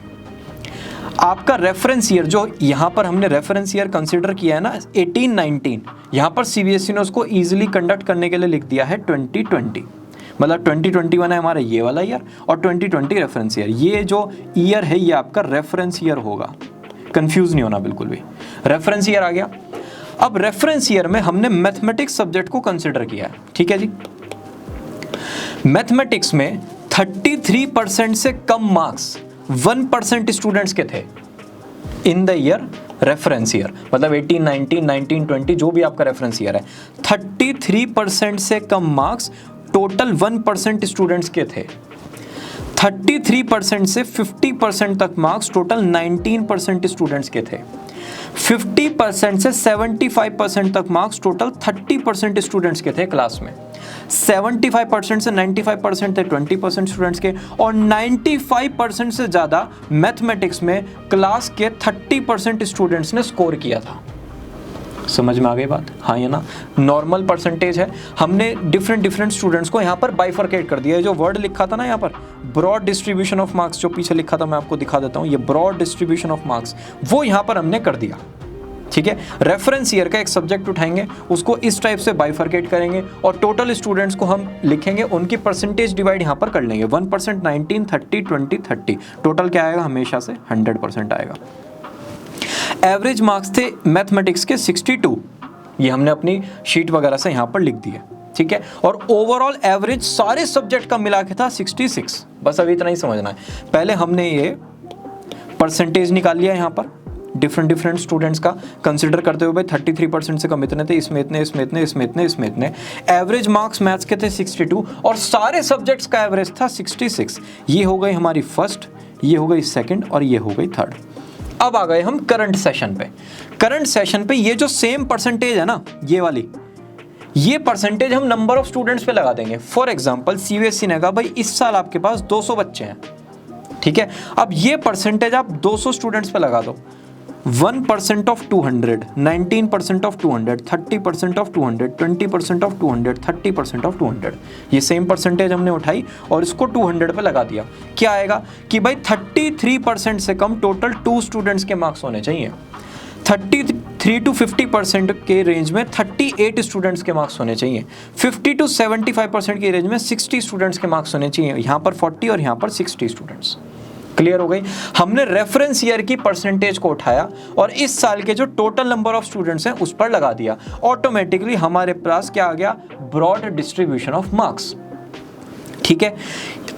आपका रेफरेंस ईयर जो यहाँ पर हमने रेफरेंस ईयर कंसिडर किया है ना 18-19, यहाँ पर सीबीएसई ने उसको इजीली कंडक्ट करने के लिए लिख दिया है 2020, मतलब 2021 है हमारा ये वाला ईयर और 2020 रेफरेंस ईयर। ये जो ईयर है ये आपका रेफरेंस ईयर होगा, कंफ्यूज नहीं होना बिल्कुल भी। रेफरेंस ईयर आ गया। अब रेफरेंस ईयर में हमने मैथमेटिक्स सब्जेक्ट को कंसिडर किया है, ठीक है जी। मैथमेटिक्स में 33% से कम मार्क्स 1% स्टूडेंट्स के थे in the year reference year, मतलब 18, 19, 19, 20 जो भी आपका रेफरेंस ईयर है, 33% से कम मार्क्स टोटल 1% स्टूडेंट्स के थे। 33% से 50% तक मार्क्स टोटल 19% स्टूडेंट्स के थे। 50% से 75% तक मार्क्स टोटल 30% स्टूडेंट्स के थे क्लास में। 75% से 95% थे 20% स्टूडेंट्स के, और 95% से ज़्यादा मैथमेटिक्स में क्लास के 30% स्टूडेंट्स ने स्कोर किया था। समझ में आ गई बात? हाँ या ना? नॉर्मल परसेंटेज है, हमने डिफरेंट स्टूडेंट्स को यहाँ पर बाइफरकेट कर दिया है। जो वर्ड लिखा था ना यहाँ पर ब्रॉड डिस्ट्रीब्यूशन ऑफ मार्क्स, जो पीछे लिखा था मैं आपको दिखा देता हूँ, ये ब्रॉड डिस्ट्रीब्यूशन ऑफ मार्क्स वो यहाँ पर हमने कर दिया, ठीक है। रेफरेंस ईयर का एक सब्जेक्ट उठाएंगे, उसको इस टाइप से बाइफरकेट करेंगे और टोटल स्टूडेंट्स को हम लिखेंगे, उनकी परसेंटेज डिवाइड यहाँ पर कर लेंगे। 1%, 19, 30, 20, 30, टोटल क्या आएगा? हमेशा से 100% आएगा। एवरेज मार्क्स थे मैथमेटिक्स के 62, ये हमने अपनी शीट वगैरह से यहाँ पर लिख दिए, ठीक है। और ओवरऑल एवरेज सारे सब्जेक्ट का मिला के था 66। बस अभी इतना ही समझना है। पहले हमने ये परसेंटेज निकाल लिया यहाँ पर डिफरेंट स्टूडेंट्स का कंसिडर करते हुए, भाई 33% से कम इतने थे, इसमें इतने, इसमें इतने, इसमें इतने, इसमें इतने। एवरेज मार्क्स मैथ्स के थे 62 और सारे सब्जेक्ट्स का एवरेज था 66। ये हो गई हमारी फर्स्ट, ये हो गई सेकंड और ये हो गई थर्ड। अब आ गए हम करंट सेशन पे। करंट सेशन पे ये जो सेम परसेंटेज है ना, ये वाली, ये परसेंटेज हम नंबर ऑफ स्टूडेंट्स पे लगा देंगे। फॉर एग्जांपल सीबीएसई ने कहा भाई इस साल आपके पास 200 बच्चे हैं, ठीक है। अब ये परसेंटेज आप 200 स्टूडेंट्स पे लगा दो। 1% of 200, 19% of 200, 30% of 200, 20% of 200, 30% of 200। ये सेम परसेंटेज हमने उठाई और इसको 200 पे लगा दिया। क्या आएगा कि भाई 33% से कम टोटल 2 स्टूडेंट्स के मार्क्स होने चाहिए। 33 to 50% के रेंज में 38 स्टूडेंट्स के मार्क्स होने चाहिए। 50 to 75% की रेंज में 60 स्टूडेंट्स के मार्क्स होने चाहिए। यहाँ पर 40 और यहाँ पर 60 स्टूडेंट्स। क्लियर हो गई? हमने रेफरेंस ईयर की परसेंटेज को उठाया और इस साल के जो टोटल नंबर ऑफ स्टूडेंट्स हैं उस पर लगा दिया। ऑटोमेटिकली हमारे पास क्या आ गया? ब्रॉड डिस्ट्रीब्यूशन ऑफ मार्क्स, ठीक है।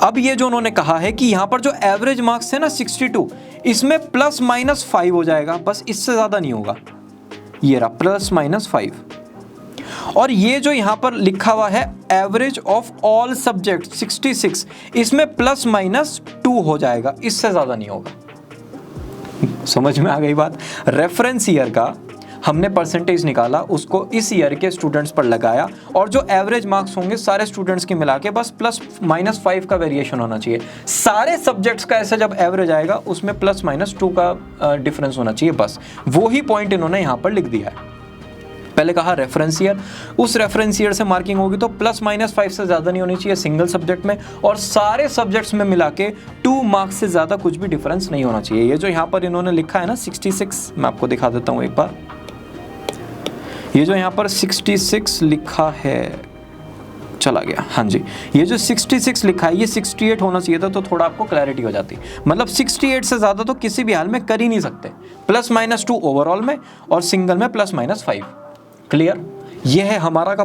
अब ये जो उन्होंने कहा है कि यहां पर जो एवरेज मार्क्स है ना 62, इसमें ±5 हो जाएगा, बस इससे ज्यादा नहीं होगा। ये रहा ±5। और ये जो यहां पर लिखा हुआ है एवरेज ऑफ ऑल सब्जेक्ट 66, इसमें ±2 हो जाएगा, इससे ज्यादा नहीं होगा। समझ में आ गई बात? रेफरेंस ईयर का हमने परसेंटेज निकाला, उसको इस ईयर के स्टूडेंट्स पर लगाया और जो एवरेज मार्क्स होंगे सारे स्टूडेंट्स के मिला के बस ±5 का वेरिएशन होना चाहिए। सारे सब्जेक्ट्स का ऐसा जब एवरेज आएगा उसमें ±2 का डिफरेंस होना चाहिए, बस वही पॉइंट इन्होंने यहाँ पर लिख दिया है। पहले कहा रेफरेंस ईयर, उस रेफरेंस ईयर से मार्किंग होगी तो ±5 से ज़्यादा नहीं होनी चाहिए सिंगल सब्जेक्ट में, और सारे सब्जेक्ट्स में मिला के 2 मार्क्स से ज़्यादा कुछ भी डिफरेंस नहीं होना चाहिए। ये जो यहाँ पर इन्होंने लिखा है ना 66, मैं आपको दिखा देता हूँ एक बार। ये जो यहाँ पर 66 लिखा है, चला गया, हाँ जी, ये जो 66 लिखा है ये 68 होना चाहिए था, तो थोड़ा आपको क्लैरिटी हो जाती। मतलब 68 से ज़्यादा तो किसी भी हाल में कर ही नहीं सकते, ±2 ओवरऑल में और सिंगल में +-5। क्लियर? यह है हमारा का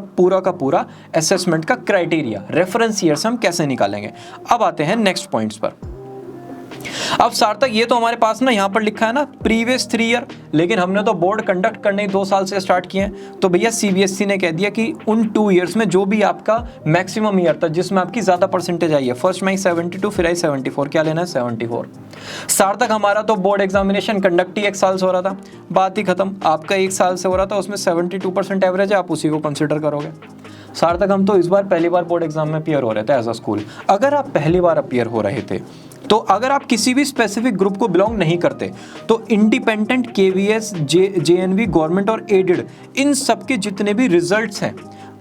पूरा असेसमेंट का क्राइटेरिया। रेफरेंस ईयर से हम कैसे निकालेंगे। अब आते हैं नेक्स्ट पॉइंट्स पर। अब सार्थक, ये तो हमारे पास ना यहाँ पर लिखा है ना प्रीवियस 3 ईयर, लेकिन हमने तो बोर्ड कंडक्ट करने 2 साल से स्टार्ट किए हैं, तो भैया सीबीएसई ने कह दिया कि उन 2 ईयर्स में जो भी आपका मैक्सिमम ईयर था जिसमें आपकी ज्यादा परसेंटेज आई है, फर्स्ट में आई 72, फिर आई 74, क्या लेना है 74। सार्थक, हमारा तो बोर्ड एग्जामिनेशन कंडक्ट ही 1 साल से हो रहा था, बात ही खत्म। आपका 1 साल से हो रहा था, उसमें 72% एवरेज है, आप उसी को कंसिडर करोगे। सार्थक, हम तो इस बार पहली बार बोर्ड एग्जाम में अपीयर हो रहे थे एज अ स्कूल। अगर आप पहली बार अपीयर हो रहे थे तो अगर आप किसी भी स्पेसिफिक ग्रुप को बिलोंग नहीं करते तो इंडिपेंडेंट, केवीएस, जेएनवी, गवर्नमेंट और एडेड, इन सब के जितने भी रिजल्ट्स हैं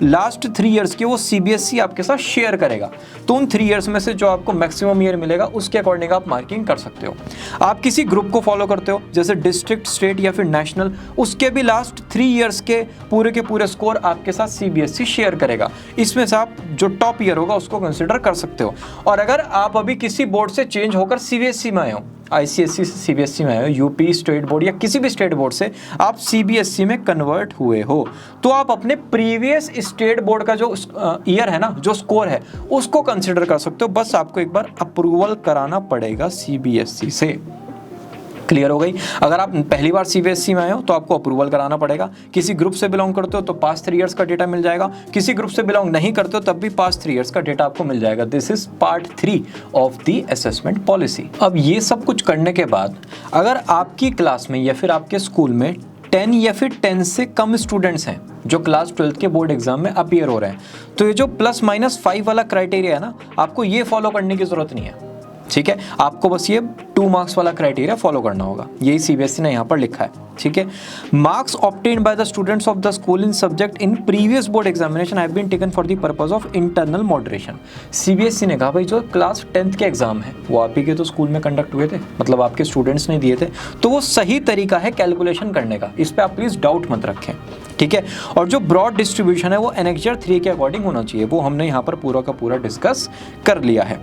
लास्ट 3 इयर्स के वो सीबीएसई आपके साथ शेयर करेगा। तो उन 3 इयर्स में से जो आपको मैक्सिमम ईयर मिलेगा उसके अकॉर्डिंग आप मार्किंग कर सकते हो। आप किसी ग्रुप को फॉलो करते हो जैसे डिस्ट्रिक्ट, स्टेट या फिर नेशनल, उसके भी लास्ट 3 इयर्स के पूरे स्कोर आपके साथ सीबीएसई शेयर करेगा। इसमें से आप जो टॉप ईयर होगा उसको कंसिडर कर सकते हो। और अगर आप अभी किसी बोर्ड से चेंज होकर सीबीएसई में आए हो, आईसीएसई से सीबीएसई में आए हो, यूपी स्टेट बोर्ड या किसी भी स्टेट बोर्ड से आप सीबीएसई में कन्वर्ट हुए हो, तो आप अपने प्रीवियस स्टेट बोर्ड का जो ईयर है ना, जो स्कोर है, उसको कंसिडर कर सकते हो। बस आपको एक बार अप्रूवल कराना पड़ेगा सीबीएसई से। क्लियर हो गई। अगर आप पहली बार सीबीएसई में आए हो तो आपको अप्रूवल कराना पड़ेगा। किसी ग्रुप से बिलोंग करते हो तो पास्ट 3 इयर्स का डेटा मिल जाएगा। किसी ग्रुप से बिलोंग नहीं करते हो तब भी पास्ट 3 इयर्स का डेटा आपको मिल जाएगा। This is part 3 of the assessment policy. अब ये सब कुछ करने के बाद अगर आपकी क्लास में या फिर आपके स्कूल में 10 या फिर 10 से कम स्टूडेंट्स हैं जो क्लास 12 के बोर्ड एग्जाम में अपीयर हो रहे हैं, तो ये जो +-5 वाला क्राइटेरिया है ना, आपको ये फॉलो करने की जरूरत नहीं है। ठीक है, आपको बस ये 2 मार्क्स वाला क्राइटेरिया फॉलो करना होगा। यही सीबीएसई ने यहाँ पर लिखा है। ठीक है, marks obtained by the students of the school in subject in previous board examination have been taken for the purpose of internal moderation. CBSE ने कहा भाई जो क्लास 10th के एग्जाम है वो आप ही के तो स्कूल में कंडक्ट हुए थे, मतलब आपके स्टूडेंट्स ने दिए थे, तो वो सही तरीका है कैलकुलेशन करने का। इस पर आप प्लीज डाउट मत रखें। ठीक है, और जो ब्रॉड डिस्ट्रीब्यूशन है वो एनेक्जर 3 के अकॉर्डिंग होना चाहिए, वो हमने यहाँ पर पूरा का पूरा डिस्कस कर लिया है।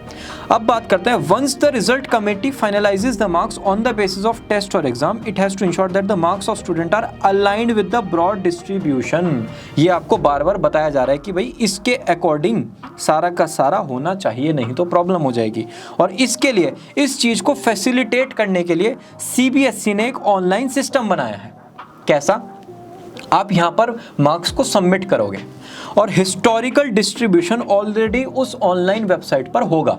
अब बात करते हैं, once the result committee finalises the marks on the basis of test और exam, it has to ensure that the marks of student are aligned with the broad distribution. ये आपको बार बार बताया जा रहा है कि भाई इसके अकॉर्डिंग सारा का सारा होना चाहिए, नहीं तो प्रॉब्लम हो जाएगी। और इसके लिए, इस चीज को फैसिलिटेट करने के लिए सीबीएसई ने एक ऑनलाइन सिस्टम बनाया है। कैसा? आप यहां पर मार्क्स को सबमिट करोगे और हिस्टोरिकल डिस्ट्रीब्यूशन ऑलरेडी उस ऑनलाइन वेबसाइट पर होगा।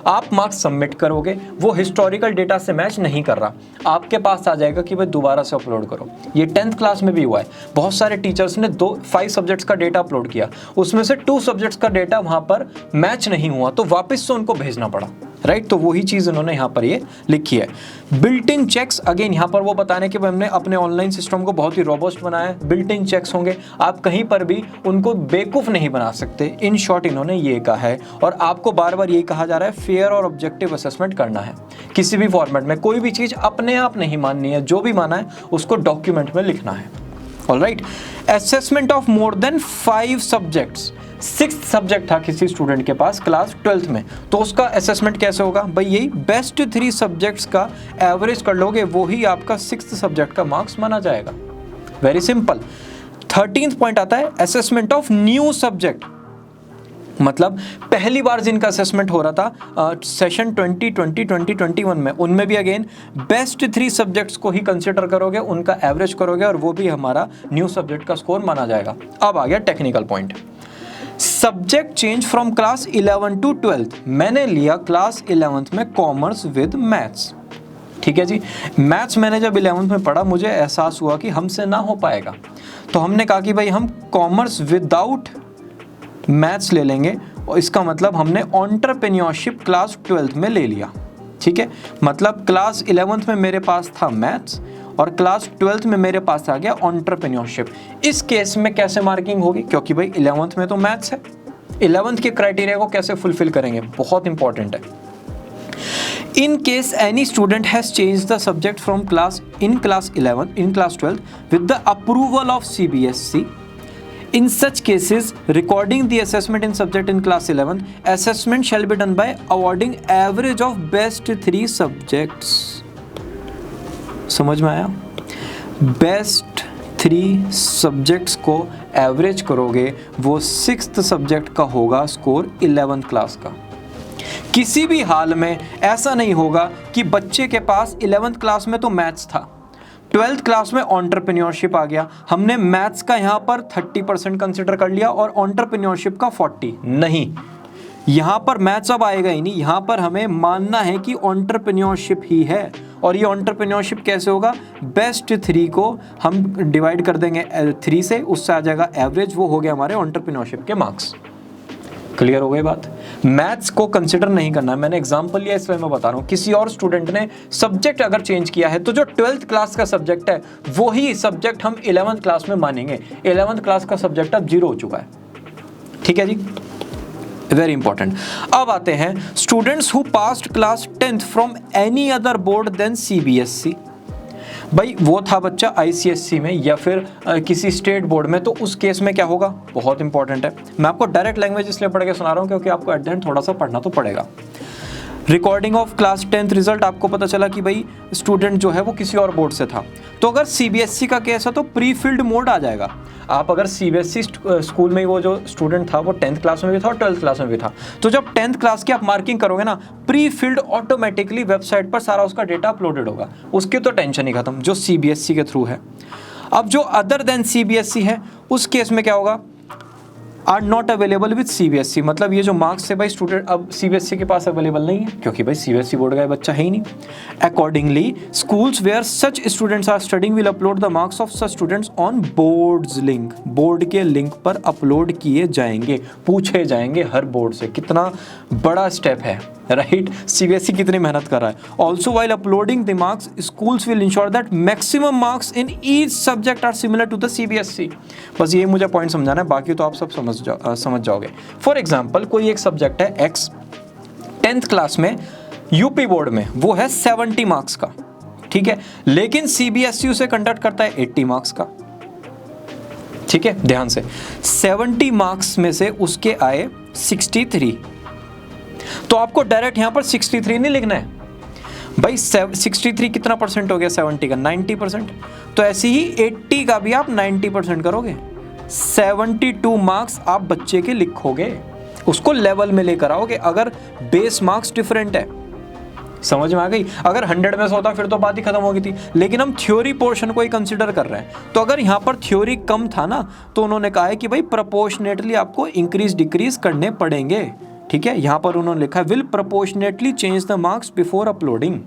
आप मार्क्स सबमिट करोगे, वो हिस्टोरिकल डेटा से मैच नहीं कर रहा, आपके पास आ जाएगा कि भाई दोबारा से अपलोड करो। ये 10th क्लास में भी हुआ है। बहुत सारे टीचर्स ने 5 सब्जेक्ट्स का डेटा अपलोड किया, उसमें से 2 सब्जेक्ट्स का डेटा वहां पर मैच नहीं हुआ, तो वापस से उनको भेजना पड़ा। राइट, तो वही चीज उन्होंने यहाँ पर ये लिखी है। बिल्ट इन चेक्स, अगेन यहाँ पर वो बताने कि हमने अपने ऑनलाइन सिस्टम को बहुत ही रोबस्ट बनाया है। बिल्ट इन चेक्स होंगे, आप कहीं पर भी उनको बेवकूफ नहीं बना सकते। इन शॉर्ट इन्होंने ये कहा है, और आपको बार बार यही कहा जा रहा है, फेयर और ऑब्जेक्टिव असेसमेंट करना है। किसी भी फॉर्मेट में कोई भी चीज अपने आप नहीं माननी है, जो भी माना है उसको डॉक्यूमेंट में लिखना है। Alright, assessment of more than 5 subjects. 6th subject था किसी स्टूडेंट के पास क्लास 12th में, तो उसका असेसमेंट कैसे होगा भाई? यही बेस्ट 3 सब्जेक्ट्स का एवरेज कर लोगे, वो ही आपका 6th सब्जेक्ट का मार्क्स माना जाएगा। Very simple. 13th पॉइंट आता है असेसमेंट ऑफ न्यू सब्जेक्ट, मतलब पहली बार जिनका असेसमेंट हो रहा था सेशन 2020-2021 में, उनमें भी अगेन बेस्ट 3 सब्जेक्ट्स को ही कंसिडर करोगे, उनका एवरेज करोगे, और वो भी हमारा न्यू सब्जेक्ट का स्कोर माना जाएगा। अब आ गया technical point. Subject change from class 11 to 12th। मैंने लिया क्लास 11th में कॉमर्स विद मैथ्स। ठीक है जी, मैथ्स मैंने जब 11th में पढ़ा, मुझे एहसास हुआ कि हमसे ना हो पाएगा, तो हमने कहा कि भाई हम कॉमर्स विदाउट मैथ्स ले लेंगे, और इसका मतलब हमने एंटरप्रेन्योरशिप क्लास 12th में ले लिया। ठीक है, मतलब क्लास 11th में मेरे पास था मैथ्स और क्लास 12th में मेरे पास आ गया एंटरप्रेन्योरशिप। इस केस में कैसे मार्किंग होगी? क्योंकि भाई 11th में तो मैथ्स है, 11th के क्राइटेरिया को कैसे फुलफिल करेंगे, बहुत इंपॉर्टेंट है। In case any student has changed the subject from class 11 in class 12 with the approval of CBSE, in such cases recording the assessment in subject in class 11, assessment shall be done by awarding average of best 3 subjects। समझ में आया? Best 3 subjects को average करोगे, वो 6th subject का होगा score 11th class का। किसी भी हाल में ऐसा नहीं होगा कि बच्चे के पास 11th क्लास में तो मैथ्स था, 12th क्लास में एंटरप्रेन्योरशिप आ गया, हमने मैथ्स का यहाँ पर 30% कंसिडर कर लिया और एंटरप्रेन्योरशिप का 40%। नहीं, यहाँ पर मैथ्स अब आएगा ही नहीं, यहाँ पर हमें मानना है कि एंटरप्रेन्योरशिप ही है। और ये एंटरप्रेन्योरशिप कैसे होगा? बेस्ट 3 को हम डिवाइड कर देंगे 3 से, उससे आ जाएगा एवरेज, वो हो गया हमारे एंटरप्रेन्योरशिप के मार्क्स। क्लियर हो गई बात? मैथ्स को कंसिडर नहीं करना है, मैंने एग्जांपल लिया इसलिए मैं बता रहा हूँ। किसी और स्टूडेंट ने सब्जेक्ट अगर चेंज किया है तो जो 12th क्लास का सब्जेक्ट है वही सब्जेक्ट हम 11th क्लास में मानेंगे। 11th क्लास का सब्जेक्ट अब 0 हो चुका है, ठीक है जी, वेरी इंपॉर्टेंट। अब आते हैं students who passed class 10th from any other board than CBSE. भाई वो था बच्चा आईसीएसई में या फिर किसी स्टेट बोर्ड में, तो उस केस में क्या होगा, बहुत इंपॉर्टेंट है। मैं आपको डायरेक्ट लैंग्वेज इसलिए पढ़ के सुना रहा हूँ क्योंकि आपको एट द एंड थोड़ा सा पढ़ना तो पड़ेगा। Recording of class 10th result, आपको पता चला कि भाई स्टूडेंट जो है वो किसी और बोर्ड से था, तो अगर सीबीएसई का केस है तो प्री फिल्ड मोड आ जाएगा। आप अगर सीबीएसई स्कूल में वो जो स्टूडेंट था वो 10th क्लास में भी था और 12th क्लास में भी था, तो जब 10th क्लास की आप मार्किंग करोगे ना, प्री फिल्ड ऑटोमेटिकली वेबसाइट पर सारा उसका डेटा अपलोडेड होगा, उसकी तो टेंशन ही खत्म, जो सीबीएसई के थ्रू है। अब जो अदर देन सीबीएसई है उस केस में क्या होगा, are not available with CBSE, मतलब ये जो मार्क्स है भाई स्टूडेंट अब सीबीएसई के पास अवेलेबल नहीं है क्योंकि भाई सीबीएसई बोर्ड का बच्चा है ही नहीं। Accordingly schools where such students are studying will upload the marks of such students on boards link, board के लिंक पर अपलोड किए जाएंगे, पूछे जाएंगे हर बोर्ड से। कितना बड़ा स्टेप है, राइट? सीबीएसई कितनी मेहनत कर रहा है। Also while uploading the marks schools will ensure that maximum marks in each subject are similar to the CBSE. बस ये मुझे पॉइंट समझाना है, बाकी तो आप सब समझ जाओगे। फॉर एग्जाम्पल कोई एक सब्जेक्ट है एक्स, 10th क्लास में यूपी बोर्ड में वो है 70 मार्क्स का, ठीक है, लेकिन सीबीएसई उसे कंडक्ट करता है 80 मार्क्स का। ठीक है, ध्यान से, 70 मार्क्स में से उसके आए 63, तो आपको डायरेक्ट यहां पर 63 नहीं लिखना है भाई। 63 कितना परसेंट हो गया 70 का, 90%। तो ऐसे ही 80 का भी आप 90% करोगे, 72 मार्क्स आप बच्चे के लिखोगे, उसको लेवल में लेकर आओगे। अगर बेस मार्क्स डिफरेंट है, समझ में आ गई? अगर 100 में से होता फिर तो बात ही खत्म हो गई थी, लेकिन हम थ्योरी पोर्शन को ही कंसीडर कर रहे हैं। तो अगर यहाँ पर थ्योरी कम था ना, तो उन्होंने कहा है कि भाई प्रोपोर्शनेटली आपको इंक्रीज डिक्रीज करने पड़ेंगे। ठीक है, यहाँ पर उन्होंने लिखा है will proportionately change the marks before uploading.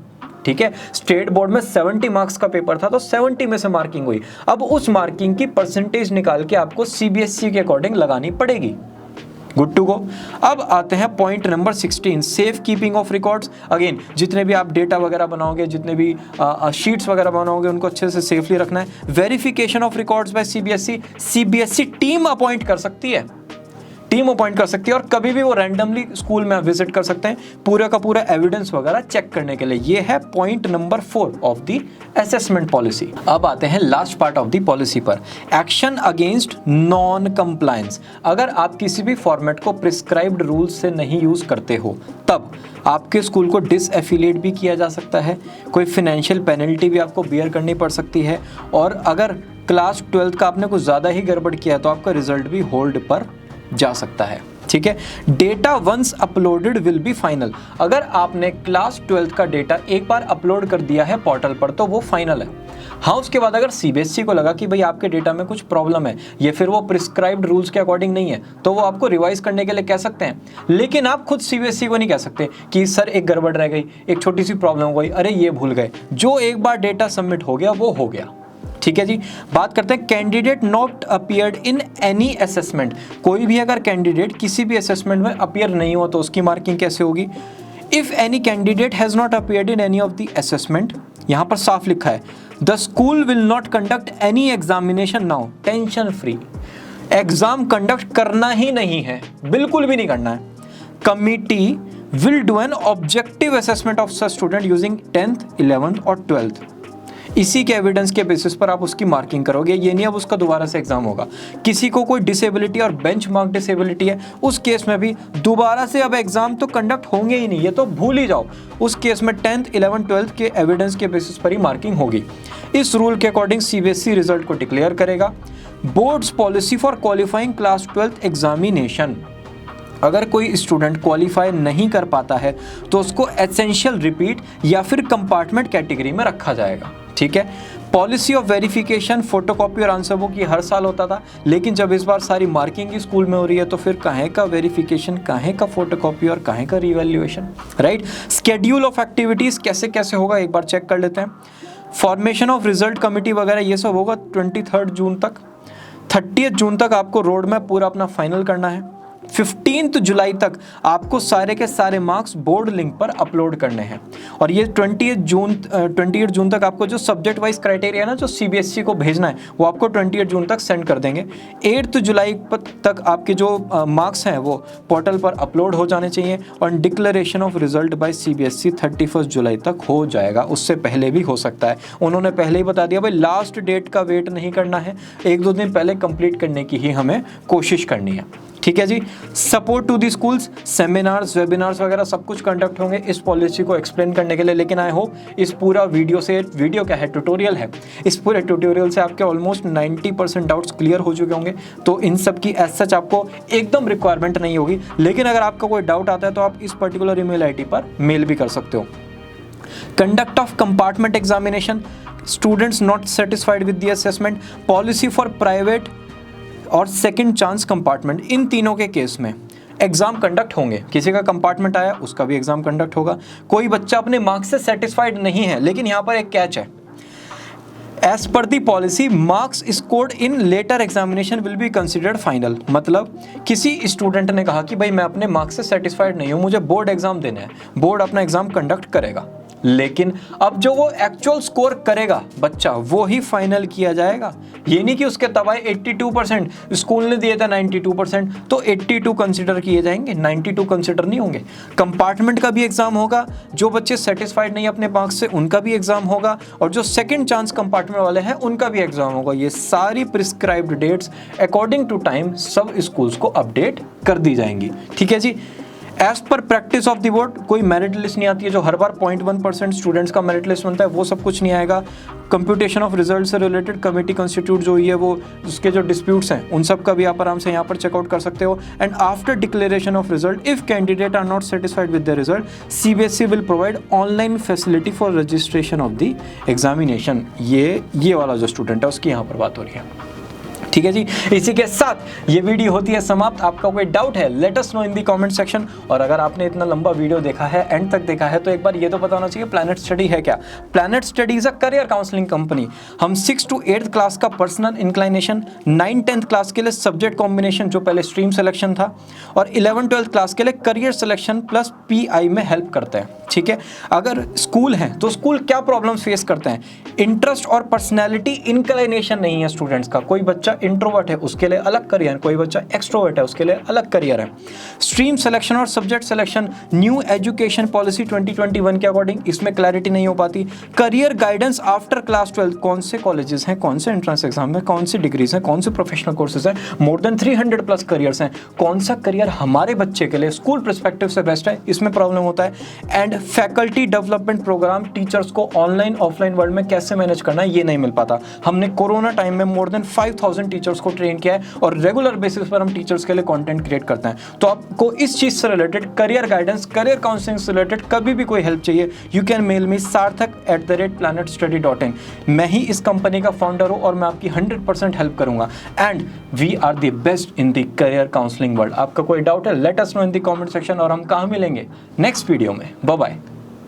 ठीक है, स्टेट बोर्ड में 70 मार्क्स का पेपर था तो 70 में से मार्किंग हुई, अब उस मार्किंग की परसेंटेज निकाल के आपको सीबीएसई के अकॉर्डिंग लगानी पड़ेगी। Good to go. अब आते हैं point number 16, safe keeping of records. Again जितने भी आप डेटा वगैरह बनाओगे, जितने भी शीट्स वगैरह बनाओगे, उनको अच्छे से सेफली रखना है। Verification of records by CBSE, CBSE team appoint कर सकती है, टीम अपॉइंट कर सकती है, और कभी भी वो रैंडमली स्कूल में विजिट कर सकते हैं पूरा का पूरा एविडेंस वगैरह चेक करने के लिए। ये है point number 4 of the assessment policy. अब आते हैं last part of the policy पर, एक्शन अगेंस्ट नॉन कंप्लायंस। अगर आप किसी भी फॉर्मेट को प्रिस्क्राइब्ड रूल्स से नहीं यूज करते हो, तब आपके स्कूल को डिसएफिलिएट भी किया जा सकता है, कोई फाइनेंशियल पेनल्टी भी आपको बियर करनी पड़ सकती है, और अगर क्लास 12th का आपने कुछ ज़्यादा ही गड़बड़ किया तो आपका रिजल्ट भी होल्ड पर जा सकता है। ठीक है, data once uploaded will be final. अगर आपने क्लास 12th का डेटा एक बार अपलोड कर दिया है पोर्टल पर तो वो फाइनल है। हाँ, उसके बाद अगर सीबीएसई को लगा कि भाई आपके डेटा में कुछ प्रॉब्लम है, ये फिर वो प्रिस्क्राइब्ड रूल्स के अकॉर्डिंग नहीं है, तो वो आपको रिवाइज करने के लिए कह सकते हैं। लेकिन आप खुद सीबीएसई को नहीं कह सकते कि सर एक गड़बड़ रह गई, एक छोटी सी प्रॉब्लम हो गई, अरे ये भूल गए। जो एक बार डेटा सबमिट हो गया वो हो गया। ठीक है जी, बात करते हैं candidate not appeared in any assessment. कोई भी अगर कैंडिडेट किसी भी असेसमेंट में अपीयर नहीं हो तो उसकी मार्किंग कैसे होगी? If any candidate has not appeared in any of the assessment, यहां पर साफ लिखा है the school will not conduct any examination now, tension free. Exam conduct करना ही नहीं है, बिल्कुल भी नहीं करना है। Committee will do an objective assessment of such student using 10th, 11th और 12th। इसी के एविडेंस के बेसिस पर आप उसकी मार्किंग करोगे, ये नहीं अब उसका दोबारा से एग्जाम होगा। किसी को कोई डिसेबिलिटी और बेंचमार्क डिसेबिलिटी है, उस केस में भी दोबारा से अब एग्जाम तो कंडक्ट होंगे ही नहीं, ये तो भूल ही जाओ। उस केस में 10th, 11th, 12th के एविडेंस के बेसिस पर ही मार्किंग होगी। इस रूल के अकॉर्डिंग सीबीएसई रिजल्ट को डिक्लेयर करेगा। Boards policy for qualifying class 12th examination, अगर कोई स्टूडेंट क्वालिफाई नहीं कर पाता है तो उसको एसेंशियल रिपीट या फिर कंपार्टमेंट कैटेगरी में रखा जाएगा। ठीक है, पॉलिसी ऑफ वेरिफिकेशन, फोटोकॉपी और आंसर बुक ये हर साल होता था, लेकिन जब इस बार सारी मार्किंग ही स्कूल में हो रही है तो फिर काहे का वेरिफिकेशन, काहे का फोटोकॉपी और काहे का revaluation, right? Schedule of activities कैसे कैसे होगा एक बार चेक कर लेते हैं। फॉर्मेशन ऑफ रिजल्ट कमिटी वगैरह ये सब होगा 23 जून तक। 30 जून तक आपको रोड मैप पूरा अपना फाइनल करना है। 15 जुलाई तक आपको सारे के सारे मार्क्स बोर्ड लिंक पर अपलोड करने हैं। और ये 28 जून तक आपको जो सब्जेक्ट वाइज क्राइटेरिया ना जो सीबीएसई को भेजना है वो आपको 28 जून तक सेंड कर देंगे। 8 जुलाई तक आपके जो मार्क्स हैं वो पोर्टल पर अपलोड हो जाने चाहिए और declaration of result by CBSE 31 जुलाई तक हो जाएगा। उससे पहले भी हो सकता है, उन्होंने पहले ही बता दिया भाई लास्ट डेट का वेट नहीं करना है, 1-2 दिन पहले कंप्लीट करने की ही हमें कोशिश करनी है। ठीक है जी। Support to the schools, seminars, webinars वगैरह सब कुछ कंडक्ट होंगे इस पॉलिसी को एक्सप्लेन करने के लिए। लेकिन आई होप इस पूरा वीडियो क्या है, ट्यूटोरियल है, इस पूरे ट्यूटोरियल से आपके ऑलमोस्ट 90% डाउट्स क्लियर हो चुके होंगे। तो इन सब की एज सच आपको एकदम रिक्वायरमेंट नहीं होगी, लेकिन अगर आपका कोई डाउट आता है तो आप इस पर्टिकुलर ईमेल आईडी पर मेल भी कर सकते हो। Conduct of compartment examination, students not satisfied with the assessment, policy for private और सेकंड चांस कंपार्टमेंट, इन तीनों के केस में एग्जाम कंडक्ट होंगे। किसी का कंपार्टमेंट आया उसका भी एग्जाम कंडक्ट होगा। कोई बच्चा अपने मार्क्स से सेटिस्फाइड नहीं है, लेकिन यहाँ पर एक कैच है, as per the policy marks scored in later examination will be considered final. मतलब किसी स्टूडेंट ने कहा कि भाई मैं अपने मार्क्स से सेटिस्फाइड नहीं हूँ, मुझे बोर्ड एग्जाम देना है, बोर्ड अपना एग्जाम कंडक्ट करेगा, लेकिन अब जो वो एक्चुअल स्कोर करेगा बच्चा वो ही फाइनल किया जाएगा। ये नहीं कि उसके तबाही 82%, स्कूल ने दिए थे 92%, तो 82 कंसिडर किए जाएंगे, 92 कंसिडर नहीं होंगे। कंपार्टमेंट का भी एग्जाम होगा, जो बच्चे सेटिस्फाइड नहीं अपने मार्क्स से उनका भी एग्जाम होगा, और जो सेकंड चांस कंपार्टमेंट वाले हैं उनका भी एग्जाम होगा। ये सारी prescribed dates according to time सब स्कूल्स को अपडेट कर दी जाएंगी। ठीक है जी। As per practice of the board कोई मेरिट लिस्ट नहीं आती है, जो हर बार 0.1% स्टूडेंट्स का मेरिट लिस्ट बनता है वो सब कुछ नहीं आएगा। कंप्यूटेशन ऑफ रिजल्ट से रिलेटेड कमेटी कंस्टिट्यूट जो हुई है वो उसके जो डिस्प्यूट्स हैं उन सब का भी आप आराम से यहाँ पर चेकआउट कर सकते हो। And after declaration of result if candidate are not satisfied with the result CBSE will provide online facility for registration of the examination. ये वाला जो स्टूडेंट है उसकी यहाँ पर बात हो रही है। ठीक है जी। इसी के साथ ये वीडियो होती है समाप्त। आपका कोई डाउट है लेट अस नो इन दी कमेंट सेक्शन। और अगर आपने इतना लंबा वीडियो देखा है, एंड तक देखा है, तो एक बार ये तो पता होना चाहिए प्लैनेट स्टडी है क्या। Planet study is a career counselling company. हम 6 to 8th क्लास का पर्सनल इंक्लाइनेशन, 9-10th क्लास के लिए सब्जेक्ट कॉम्बिनेशन जो पहले स्ट्रीम सिलेक्शन था, और 11-12th क्लास के लिए करियर सिलेक्शन प्लस पीआई में हेल्प करते हैं। ठीक है। अगर स्कूल है तो स्कूल क्या प्रॉब्लम्स फेस करते हैं, इंटरेस्ट और पर्सनैलिटी इंक्लाइनेशन नहीं है स्टूडेंट्स का। कोई बच्चा इंट्रोवर्ट है उसके लिए अलग करियर, कोई बच्चा एक्सट्रोवर्ट है उसके लिए अलग करियर है। स्ट्रीम सिलेक्शन और subject selection new education policy 2021 के अकॉर्डिंग इसमें क्लैरिटी नहीं हो पाती। करियर गाइडेंस आफ्टर क्लास 12, कौन से कॉलेजेस हैं, कौन से एंट्रेंस एग्जाम है, कौन सी डिग्रीज हैं, कौन से प्रोफेशनल कोर्सेज हैं, मोर देन 300+ करियर्स हैं, कौन सा करियर हमारे बच्चे के लिए स्कूल पर्सपेक्टिव से बेस्ट है, इसमें प्रॉब्लम होता है। And faculty development program, teachers को ऑनलाइन ऑफलाइन वर्ल्ड में कैसे मैनेज करना है ये नहीं मिल पाता। हमने कोरोना टाइम में मोर देन 5000 टीचर्स को ट्रेन किया है और रेगुलर बेसिस पर हम टीचर्स के लिए कंटेंट क्रिएट करते हैं। तो आपको इस चीज से related career guidance, career counselling से रिलेटेड कभी भी कोई हेल्प चाहिए, you can mail me sarthak@planetstudy.in। मैं ही इस कंपनी का फाउंडर हूं और मैं आपकी 100% हेल्प करूंगा। And we are the best in the career counselling world. आपका कोई डाउट है let us know in the comment section, और हम कहां मिलेंगे नेक्स्ट वीडियो में। Bye bye.